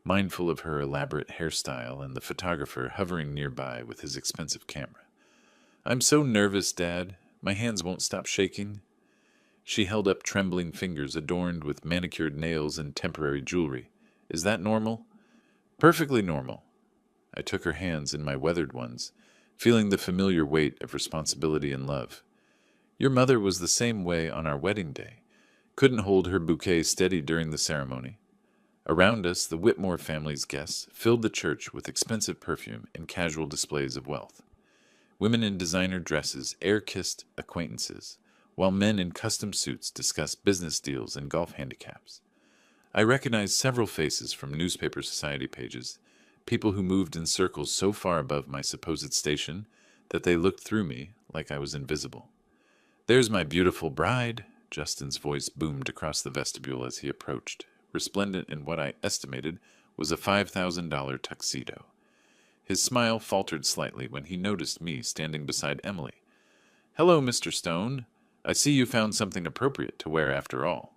mindful of her elaborate hairstyle and the photographer hovering nearby with his expensive camera. "I'm so nervous, Dad. My hands won't stop shaking." She held up trembling fingers adorned with manicured nails and temporary jewelry. "Is that normal?" "Perfectly normal." I took her hands in my weathered ones, feeling the familiar weight of responsibility and love. "Your mother was the same way on our wedding day. Couldn't hold her bouquet steady during the ceremony." Around us, the Whitmore family's guests filled the church with expensive perfume and casual displays of wealth. Women in designer dresses air-kissed acquaintances, while men in custom suits discussed business deals and golf handicaps. I recognized several faces from newspaper society pages, people who moved in circles so far above my supposed station that they looked through me like I was invisible. "There's my beautiful bride," Justin's voice boomed across the vestibule as he approached, resplendent in what I estimated was a $5,000 tuxedo. His smile faltered slightly when he noticed me standing beside Emily. "Hello, Mr. Stone. I see you found something appropriate to wear after all."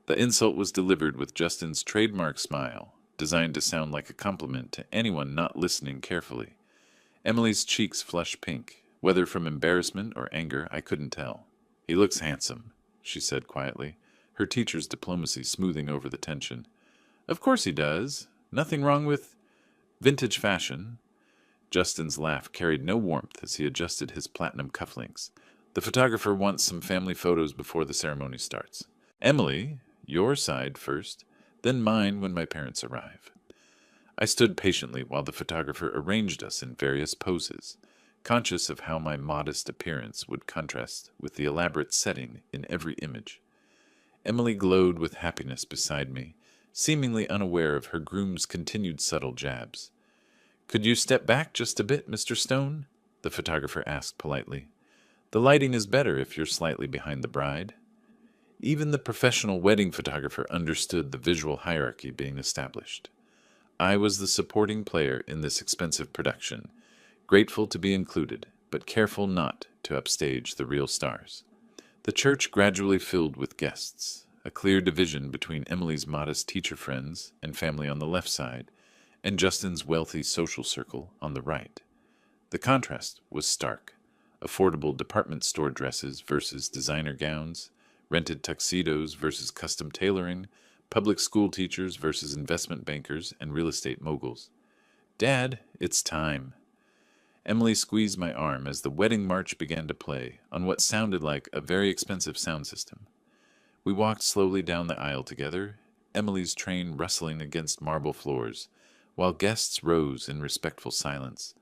The insult was delivered with Justin's trademark smile, designed to sound like a compliment to anyone not listening carefully. Emily's cheeks flushed pink. Whether from embarrassment or anger, I couldn't tell. "He looks handsome," she said quietly, her teacher's diplomacy smoothing over the tension. "Of course he does. Nothing wrong with vintage fashion." Justin's laugh carried no warmth as he adjusted his platinum cufflinks. "The photographer wants some family photos before the ceremony starts. Emily, your side first, then mine when my parents arrive." I stood patiently while the photographer arranged us in various poses, conscious of how my modest appearance would contrast with the elaborate setting in every image. Emily glowed with happiness beside me, seemingly unaware of her groom's continued subtle jabs. "Could you step back just a bit, Mr. Stone?" the photographer asked politely. "The lighting is better if you're slightly behind the bride." Even the professional wedding photographer understood the visual hierarchy being established. I was the supporting player in this expensive production, grateful to be included, but careful not to upstage the real stars. The church gradually filled with guests, a clear division between Emily's modest teacher friends and family on the left side, and Justin's wealthy social circle on the right. The contrast was stark. Affordable department store dresses versus designer gowns, rented tuxedos versus custom tailoring, public school teachers versus investment bankers and real estate moguls. "Dad, it's time." Emily squeezed my arm as the wedding march began to play on what sounded like a very expensive sound system. We walked slowly down the aisle together, Emily's train rustling against marble floors, while guests rose in respectful silence.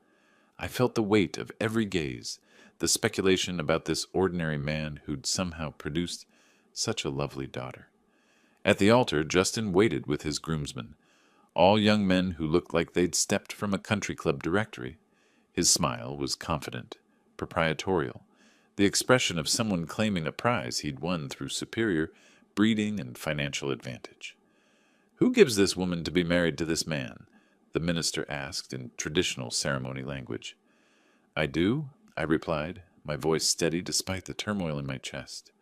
I felt the weight of every gaze, the speculation about this ordinary man who'd somehow produced such a lovely daughter. At the altar, Justin waited with his groomsmen, all young men who looked like they'd stepped from a country club directory. His smile was confident, proprietorial, the expression of someone claiming a prize he'd won through superior breeding and financial advantage. "Who gives this woman to be married to this man?" the minister asked in traditional ceremony language. "I do," I replied, my voice steady despite the turmoil in my chest.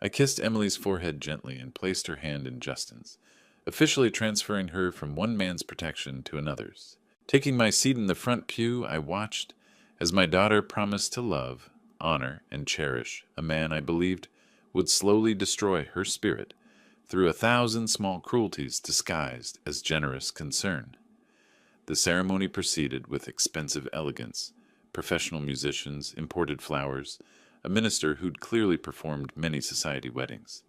I kissed Emily's forehead gently and placed her hand in Justin's, officially transferring her from one man's protection to another's. Taking my seat in the front pew, I watched as my daughter promised to love, honor, and cherish a man I believed would slowly destroy her spirit through 1,000 small cruelties disguised as generous concern. The ceremony proceeded with expensive elegance, professional musicians, imported flowers, a minister who'd clearly performed many society weddings.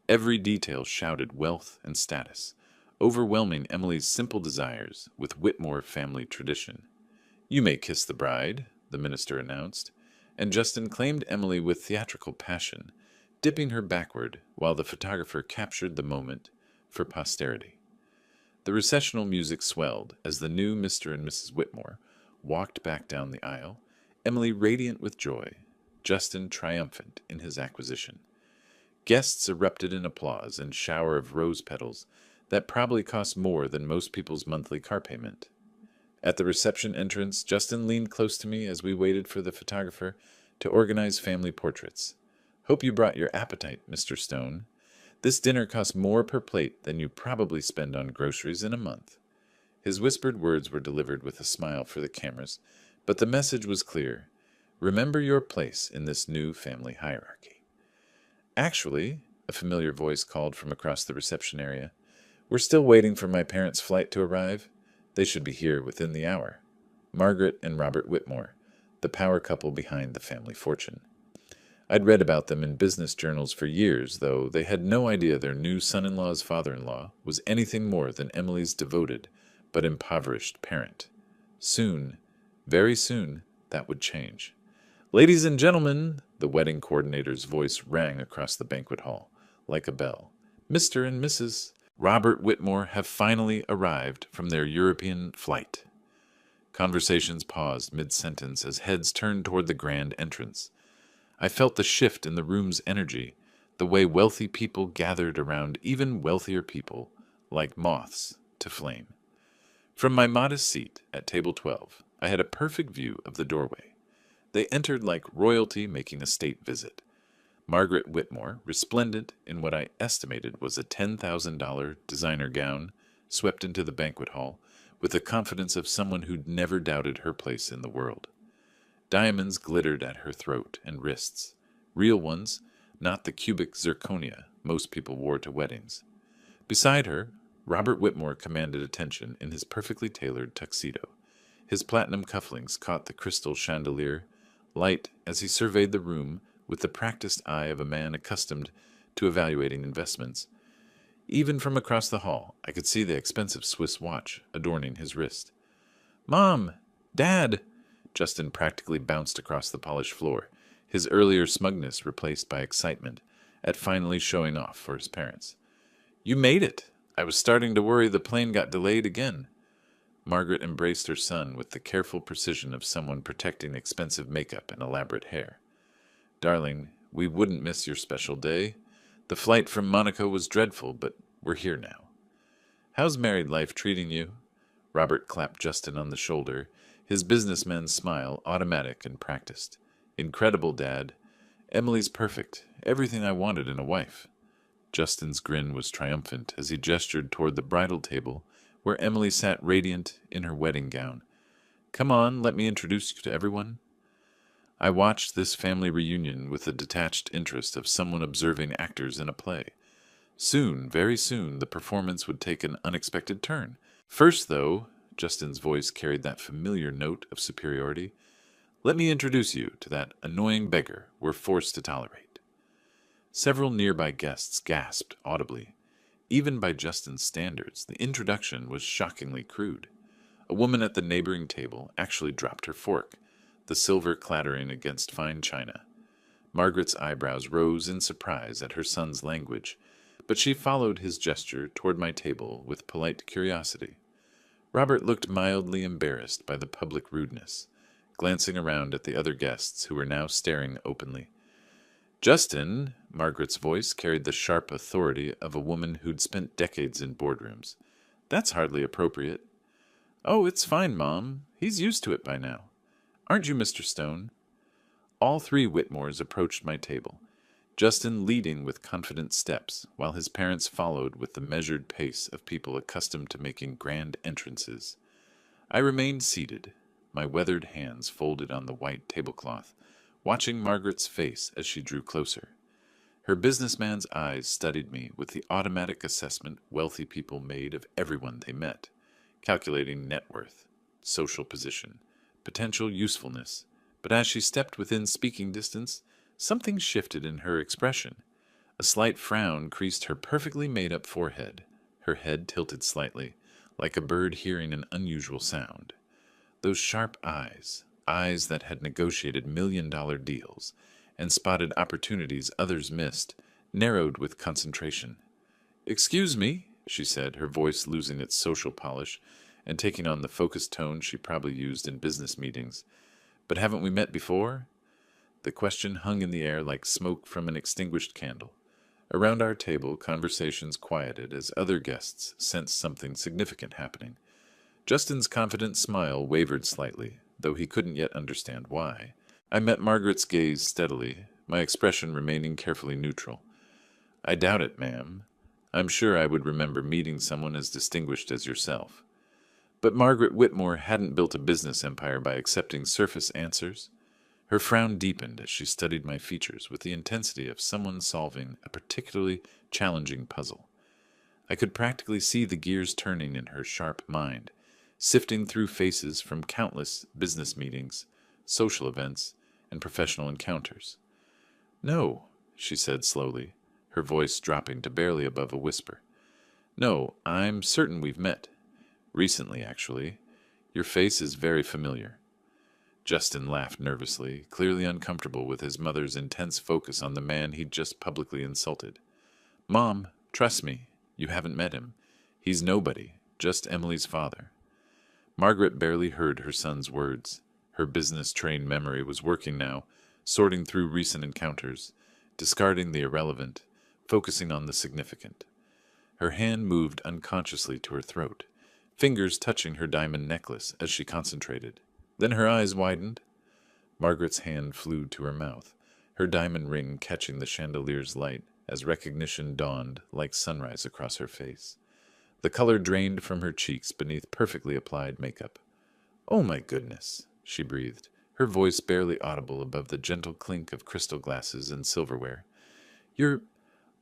Every detail shouted wealth and status, overwhelming Emily's simple desires with Whitmore family tradition. "You may kiss the bride," the minister announced, and Justin claimed Emily with theatrical passion, dipping her backward while the photographer captured the moment for posterity. The recessional music swelled as the new Mr. and Mrs. Whitmore walked back down the aisle, Emily radiant with joy, Justin triumphant in his acquisition. Guests erupted in applause and shower of rose petals that probably cost more than most people's monthly car payment. At the reception entrance, Justin leaned close to me as we waited for the photographer to organize family portraits. "Hope you brought your appetite, Mr. Stone. This dinner costs more per plate than you probably spend on groceries in a month." His whispered words were delivered with a smile for the cameras, but the message was clear. Remember your place in this new family hierarchy. "Actually," a familiar voice called from across the reception area, "we're still waiting for my parents' flight to arrive. They should be here within the hour." Margaret and Robert Whitmore, the power couple behind the family fortune. I'd read about them in business journals for years, though they had no idea their new son-in-law's father-in-law was anything more than Emily's devoted but impoverished parent. Soon, very soon, that would change. Ladies and gentlemen, the wedding coordinator's voice rang across the banquet hall like a bell. Mr. and Mrs. Robert Whitmore have finally arrived from their European flight. Conversations paused mid-sentence as heads turned toward the grand entrance. I felt the shift in the room's energy, the way wealthy people gathered around even wealthier people, like moths to flame. From my modest seat at table 12, I had a perfect view of the doorway. They entered like royalty making a state visit. Margaret Whitmore, resplendent in what I estimated was a $10,000 designer gown, swept into the banquet hall with the confidence of someone who'd never doubted her place in the world. Diamonds glittered at her throat and wrists, real ones, not the cubic zirconia most people wore to weddings. Beside her, Robert Whitmore commanded attention in his perfectly tailored tuxedo. His platinum cufflinks caught the crystal chandelier, light as he surveyed the room with the practiced eye of a man accustomed to evaluating investments. Even from across the hall, I could see the expensive Swiss watch adorning his wrist. "Mom! Dad!" Justin practically bounced across the polished floor, his earlier smugness replaced by excitement at finally showing off for his parents. "You made it! I was starting to worry the plane got delayed again." Margaret embraced her son with the careful precision of someone protecting expensive makeup and elaborate hair. "Darling, we wouldn't miss your special day. The flight from Monaco was dreadful, but we're here now." "How's married life treating you?" Robert clapped Justin on the shoulder, his businessman's smile automatic and practiced. "Incredible, Dad. Emily's perfect. Everything I wanted in a wife." Justin's grin was triumphant as he gestured toward the bridal table where Emily sat radiant in her wedding gown. "Come on, let me introduce you to everyone." I watched this family reunion with the detached interest of someone observing actors in a play. Soon, very soon, the performance would take an unexpected turn. First, though, Justin's voice carried that familiar note of superiority, "let me introduce you to that annoying beggar we're forced to tolerate." Several nearby guests gasped audibly. Even by Justin's standards, the introduction was shockingly crude. A woman at the neighboring table actually dropped her fork, the silver clattering against fine china. Margaret's eyebrows rose in surprise at her son's language, but she followed his gesture toward my table with polite curiosity. Robert looked mildly embarrassed by the public rudeness, glancing around at the other guests who were now staring openly. "Justin," Margaret's voice carried the sharp authority of a woman who'd spent decades in boardrooms. "That's hardly appropriate." "Oh, it's fine, Mom. He's used to it by now. Aren't you, Mr. Stone?" All three Whitmores approached my table, Justin leading with confident steps, while his parents followed with the measured pace of people accustomed to making grand entrances. I remained seated, my weathered hands folded on the white tablecloth, watching Margaret's face as she drew closer. Her businessman's eyes studied me with the automatic assessment wealthy people made of everyone they met, calculating net worth, social position, potential usefulness. But as she stepped within speaking distance, something shifted in her expression. A slight frown creased her perfectly made-up forehead. Her head tilted slightly, like a bird hearing an unusual sound. Those sharp eyes that had negotiated million-dollar deals and spotted opportunities others missed, narrowed with concentration. "Excuse me," she said, her voice losing its social polish and taking on the focused tone she probably used in business meetings. "But haven't we met before?" The question hung in the air like smoke from an extinguished candle. Around our table, conversations quieted as other guests sensed something significant happening. Justin's confident smile wavered slightly, though he couldn't yet understand why. I met Margaret's gaze steadily, my expression remaining carefully neutral. "I doubt it, ma'am. I'm sure I would remember meeting someone as distinguished as yourself." But Margaret Whitmore hadn't built a business empire by accepting surface answers. Her frown deepened as she studied my features with the intensity of someone solving a particularly challenging puzzle. I could practically see the gears turning in her sharp mind, sifting through faces from countless business meetings, social events, and professional encounters. "No," she said slowly, her voice dropping to barely above a whisper. "No, I'm certain we've met. Recently, actually. Your face is very familiar." Justin laughed nervously, clearly uncomfortable with his mother's intense focus on the man he'd just publicly insulted. Mom, trust me, you haven't met him. He's nobody, just Emily's father. Margaret barely heard her son's words. Her business-trained memory was working now, sorting through recent encounters, discarding the irrelevant, focusing on the significant. Her hand moved unconsciously to her throat, fingers touching her diamond necklace as she concentrated. Then her eyes widened. Margaret's hand flew to her mouth, her diamond ring catching the chandelier's light as recognition dawned like sunrise across her face. The color drained from her cheeks beneath perfectly applied makeup. "Oh my goodness," she breathed, her voice barely audible above the gentle clink of crystal glasses and silverware.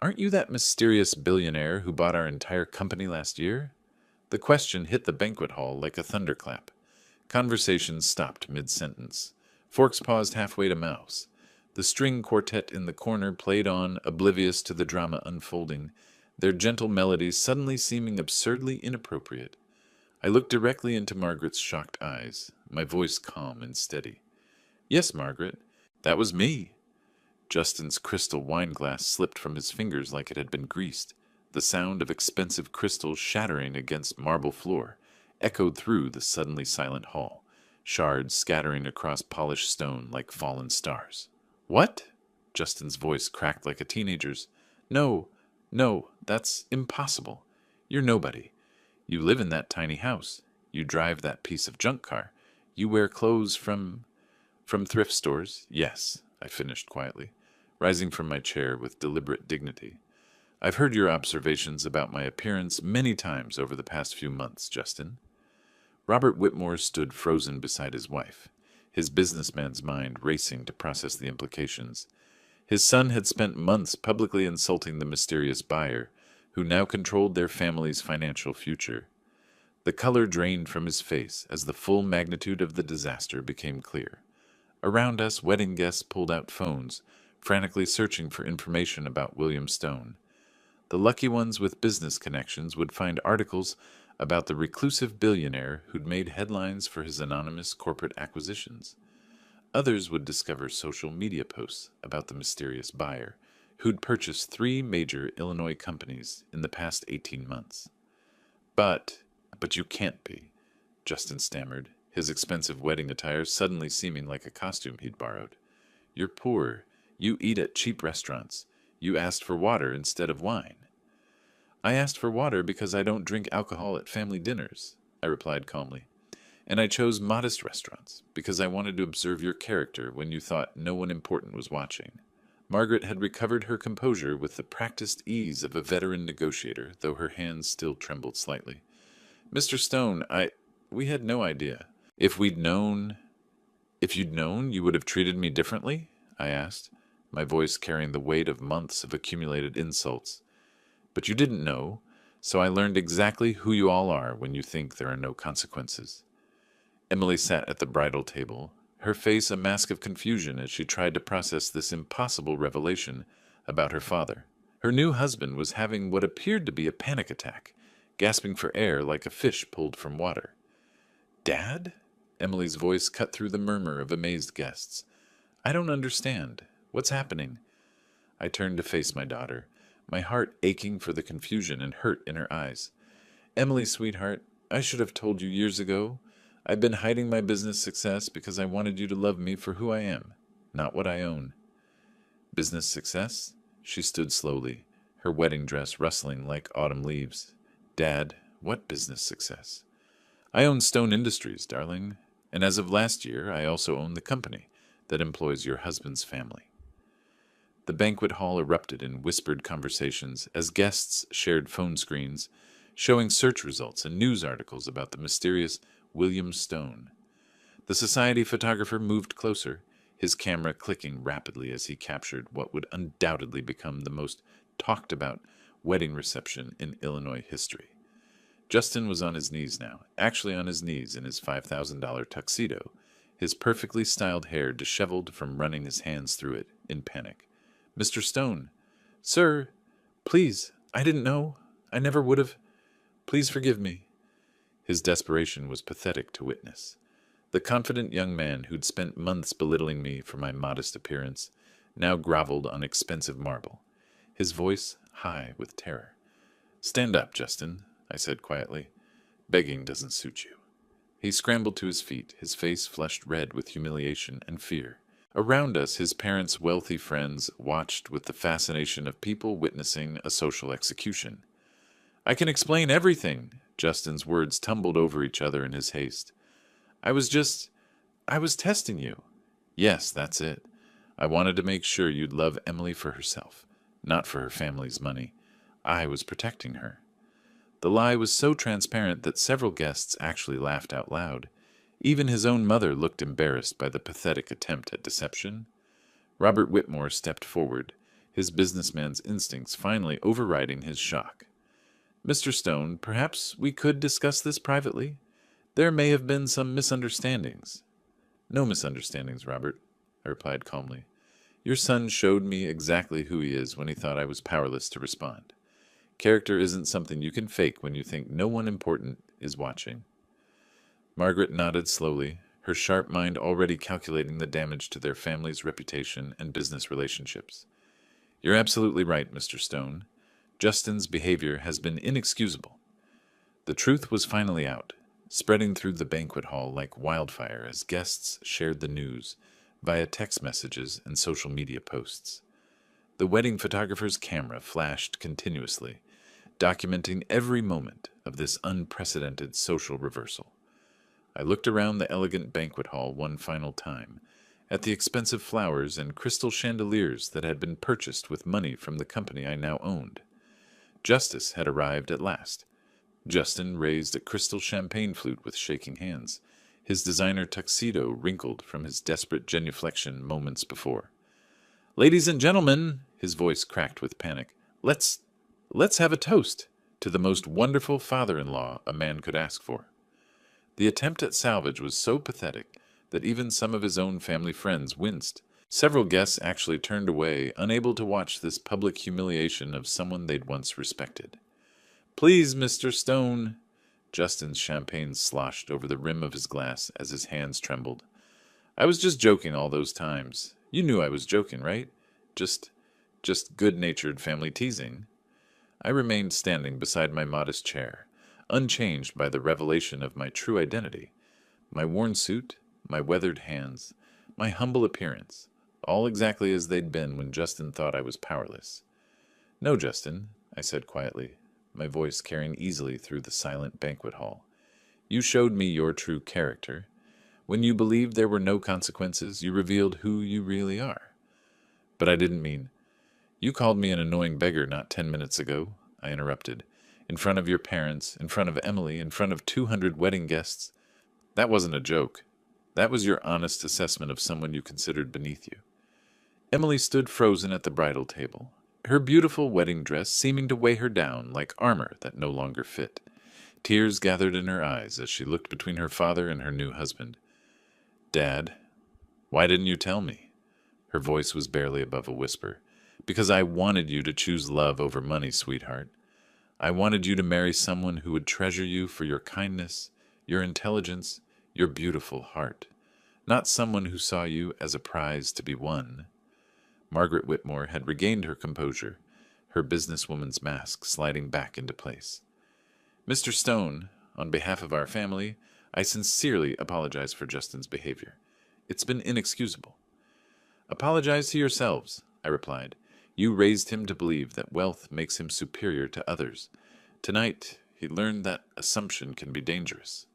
Aren't you that mysterious billionaire who bought our entire company last year?" The question hit the banquet hall like a thunderclap. Conversation stopped mid-sentence. Forks paused halfway to mouths. The string quartet in the corner played on, oblivious to the drama unfolding, their gentle melodies suddenly seeming absurdly inappropriate. I looked directly into Margaret's shocked eyes, my voice calm and steady. "Yes, Margaret, that was me." Justin's crystal wineglass slipped from his fingers like it had been greased. The sound of expensive crystals shattering against marble floor echoed through the suddenly silent hall, shards scattering across polished stone like fallen stars. "What?" Justin's voice cracked like a teenager's. No, that's impossible. You're nobody. You live in that tiny house. You drive that piece of junk car. You wear clothes from thrift stores. Yes," I finished quietly, rising from my chair with deliberate dignity. "I've heard your observations about my appearance many times over the past few months, Justin." Robert Whitmore stood frozen beside his wife, his businessman's mind racing to process the implications. His son had spent months publicly insulting the mysterious buyer, who now controlled their family's financial future. The color drained from his face as the full magnitude of the disaster became clear. Around us, wedding guests pulled out phones, frantically searching for information about William Stone. The lucky ones with business connections would find articles about the reclusive billionaire who'd made headlines for his anonymous corporate acquisitions. Others would discover social media posts about the mysterious buyer, who'd purchased 3 major Illinois companies in the past 18 months. But you can't be," Justin stammered, his expensive wedding attire suddenly seeming like a costume he'd borrowed. "You're poor. You eat at cheap restaurants. You asked for water instead of wine." "I asked for water because I don't drink alcohol at family dinners," I replied calmly. "And I chose modest restaurants because I wanted to observe your character when you thought no one important was watching." Margaret had recovered her composure with the practiced ease of a veteran negotiator, though her hands still trembled slightly. "Mr. Stone, we had no idea. If you'd known, you would have treated me differently?" I asked, my voice carrying the weight of months of accumulated insults. "But you didn't know, so I learned exactly who you all are when you think there are no consequences." Emily sat at the bridal table, her face a mask of confusion as she tried to process this impossible revelation about her father. Her new husband was having what appeared to be a panic attack, gasping for air like a fish pulled from water. "Dad?" Emily's voice cut through the murmur of amazed guests. "I don't understand. What's happening?" I turned to face my daughter, my heart aching for the confusion and hurt in her eyes. "Emily, sweetheart, I should have told you years ago. I've been hiding my business success because I wanted you to love me for who I am, not what I own." "Business success?" She stood slowly, her wedding dress rustling like autumn leaves. "Dad, what business success?" "I own Stone Industries, darling, and as of last year, I also own the company that employs your husband's family." The banquet hall erupted in whispered conversations as guests shared phone screens, showing search results and news articles about the mysterious William Stone. The society photographer moved closer, his camera clicking rapidly as he captured what would undoubtedly become the most talked about wedding reception in Illinois history. Justin was on his knees now, actually on his knees in his $5,000 tuxedo, his perfectly styled hair disheveled from running his hands through it in panic. "Mr. Stone." "Sir, please, I didn't know. I never would have. Please forgive me." His desperation was pathetic to witness. The confident young man who'd spent months belittling me for my modest appearance now groveled on expensive marble, his voice high with terror. "Stand up, Justin," I said quietly. "Begging doesn't suit you." He scrambled to his feet, his face flushed red with humiliation and fear. Around us, his parents' wealthy friends watched with the fascination of people witnessing a social execution. "I can explain everything." Justin's words tumbled over each other in his haste. I was testing you." "Yes, that's it. I wanted to make sure you'd love Emily for herself, not for her family's money. I was protecting her." The lie was so transparent that several guests actually laughed out loud. Even his own mother looked embarrassed by the pathetic attempt at deception. Robert Whitmore stepped forward, his businessman's instincts finally overriding his shock. "Mr. Stone, perhaps we could discuss this privately? There may have been some misunderstandings." "No misunderstandings, Robert," I replied calmly. "Your son showed me exactly who he is when he thought I was powerless to respond. Character isn't something you can fake when you think no one important is watching." Margaret nodded slowly, her sharp mind already calculating the damage to their family's reputation and business relationships. "You're absolutely right, Mr. Stone. Justin's behavior has been inexcusable." The truth was finally out, spreading through the banquet hall like wildfire as guests shared the news via text messages and social media posts. The wedding photographer's camera flashed continuously, documenting every moment of this unprecedented social reversal. I looked around the elegant banquet hall one final time, at the expensive flowers and crystal chandeliers that had been purchased with money from the company I now owned. Justice had arrived at last. Justin raised a crystal champagne flute with shaking hands, his designer tuxedo wrinkled from his desperate genuflection moments before. "Ladies and gentlemen," his voice cracked with panic, let's have a toast to the most wonderful father-in-law a man could ask for." The attempt at salvage was so pathetic that even some of his own family friends winced. Several guests actually turned away, unable to watch this public humiliation of someone they'd once respected. "Please, Mr. Stone." Justin's champagne sloshed over the rim of his glass as his hands trembled. "I was just joking all those times. You knew I was joking, right? Just good-natured family teasing." I remained standing beside my modest chair, unchanged by the revelation of my true identity. My worn suit, my weathered hands, my humble appearance, all exactly as they'd been when Justin thought I was powerless. "No, Justin," I said quietly, my voice carrying easily through the silent banquet hall. "You showed me your true character. When you believed there were no consequences, you revealed who you really are." "But I didn't mean—" "You called me an annoying beggar not 10 minutes ago," I interrupted. "In front of your parents, in front of Emily, in front of 200 wedding guests. That wasn't a joke. That was your honest assessment of someone you considered beneath you." Emily stood frozen at the bridal table, her beautiful wedding dress seeming to weigh her down like armor that no longer fit. Tears gathered in her eyes as she looked between her father and her new husband. "Dad, why didn't you tell me?" Her voice was barely above a whisper. "Because I wanted you to choose love over money, sweetheart. I wanted you to marry someone who would treasure you for your kindness, your intelligence, your beautiful heart, not someone who saw you as a prize to be won." Margaret Whitmore had regained her composure, her businesswoman's mask sliding back into place. "Mr. Stone, on behalf of our family, I sincerely apologize for Justin's behavior. It's been inexcusable." "Apologize to yourselves," I replied. "You raised him to believe that wealth makes him superior to others. Tonight, he learned that assumption can be dangerous."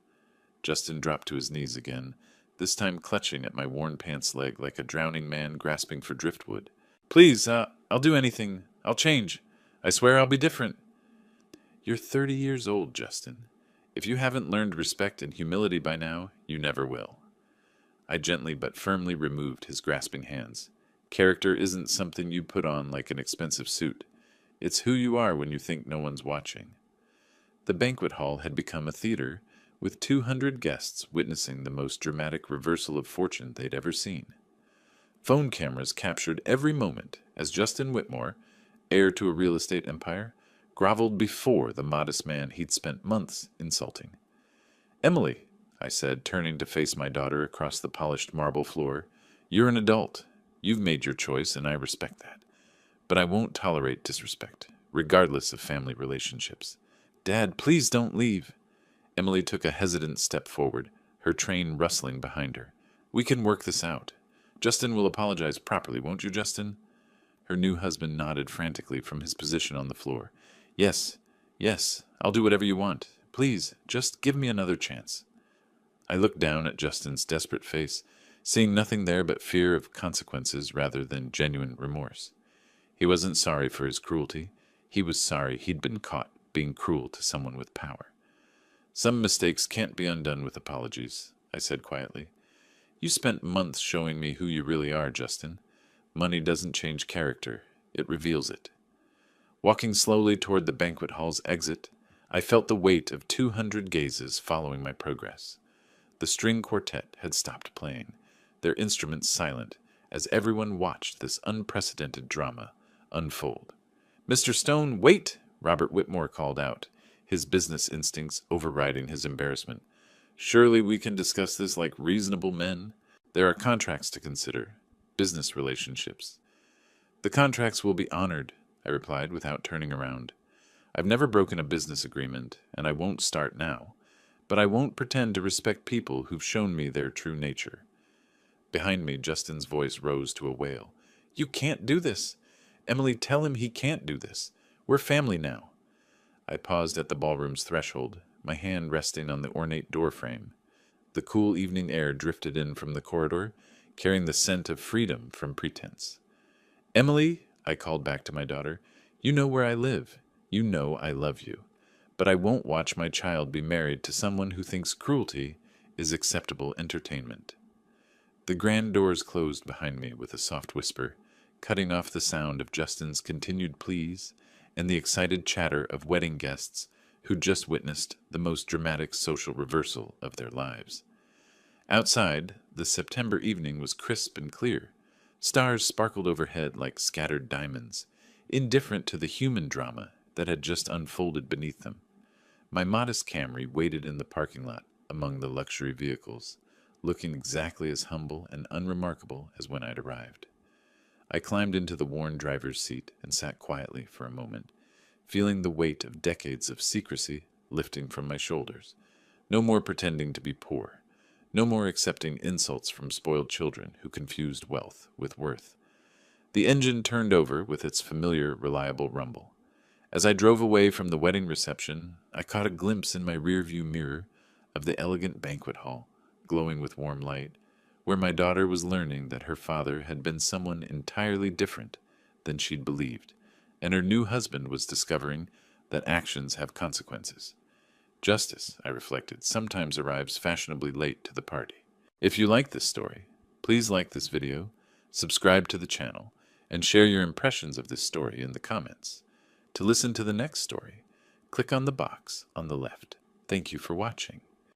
Justin dropped to his knees again, this time clutching at my worn pants leg like a drowning man grasping for driftwood. "Please, I'll do anything. I'll change. I swear I'll be different." "You're 30 years old, Justin. If you haven't learned respect and humility by now, you never will." I gently but firmly removed his grasping hands. Character isn't something you put on like an expensive suit. It's who you are when you think no one's watching. The banquet hall had become a theater, with 200 guests witnessing the most dramatic reversal of fortune they'd ever seen. Phone cameras captured every moment as Justin Whitmore, heir to a real estate empire, groveled before the modest man he'd spent months insulting. "Emily, I said, turning to face my daughter across the polished marble floor. You're an adult. You've made your choice, and I respect that. But I won't tolerate disrespect, regardless of family relationships. Dad, please don't leave. Emily took a hesitant step forward, her train rustling behind her. We can work this out. Justin will apologize properly, won't you, Justin? Her new husband nodded frantically from his position on the floor. Yes, yes, I'll do whatever you want. Please, just give me another chance. I looked down at Justin's desperate face, seeing nothing there but fear of consequences rather than genuine remorse. He wasn't sorry for his cruelty. He was sorry he'd been caught being cruel to someone with power. Some mistakes can't be undone with apologies, I said quietly. You spent months showing me who you really are, Justin. Money doesn't change character. It reveals it. Walking slowly toward the banquet hall's exit, I felt the weight of 200 gazes following my progress. The string quartet had stopped playing, their instruments silent, as everyone watched this unprecedented drama unfold. Mr. Stone, wait! Robert Whitmore called out, his business instincts overriding his embarrassment. Surely we can discuss this like reasonable men. There are contracts to consider, business relationships. The contracts will be honored, I replied without turning around. I've never broken a business agreement, and I won't start now, but I won't pretend to respect people who've shown me their true nature. Behind me, Justin's voice rose to a wail. You can't do this. Emily, tell him he can't do this. We're family now. I paused at the ballroom's threshold, my hand resting on the ornate doorframe. The cool evening air drifted in from the corridor, carrying the scent of freedom from pretense. Emily, I called back to my daughter, you know where I live. You know I love you. But I won't watch my child be married to someone who thinks cruelty is acceptable entertainment. The grand doors closed behind me with a soft whisper, cutting off the sound of Justin's continued pleas and the excited chatter of wedding guests who'd just witnessed the most dramatic social reversal of their lives. Outside, the September evening was crisp and clear. Stars sparkled overhead like scattered diamonds, indifferent to the human drama that had just unfolded beneath them. My modest Camry waited in the parking lot among the luxury vehicles, looking exactly as humble and unremarkable as when I'd arrived. I climbed into the worn driver's seat and sat quietly for a moment, feeling the weight of decades of secrecy lifting from my shoulders. No more pretending to be poor. No more accepting insults from spoiled children who confused wealth with worth. The engine turned over with its familiar, reliable rumble. As I drove away from the wedding reception, I caught a glimpse in my rearview mirror of the elegant banquet hall, glowing with warm light, where my daughter was learning that her father had been someone entirely different than she'd believed, and her new husband was discovering that actions have consequences. Justice, I reflected, sometimes arrives fashionably late to the party. If you like this story, please like this video, subscribe to the channel, and share your impressions of this story in the comments. To listen to the next story, click on the box on the left. Thank you for watching.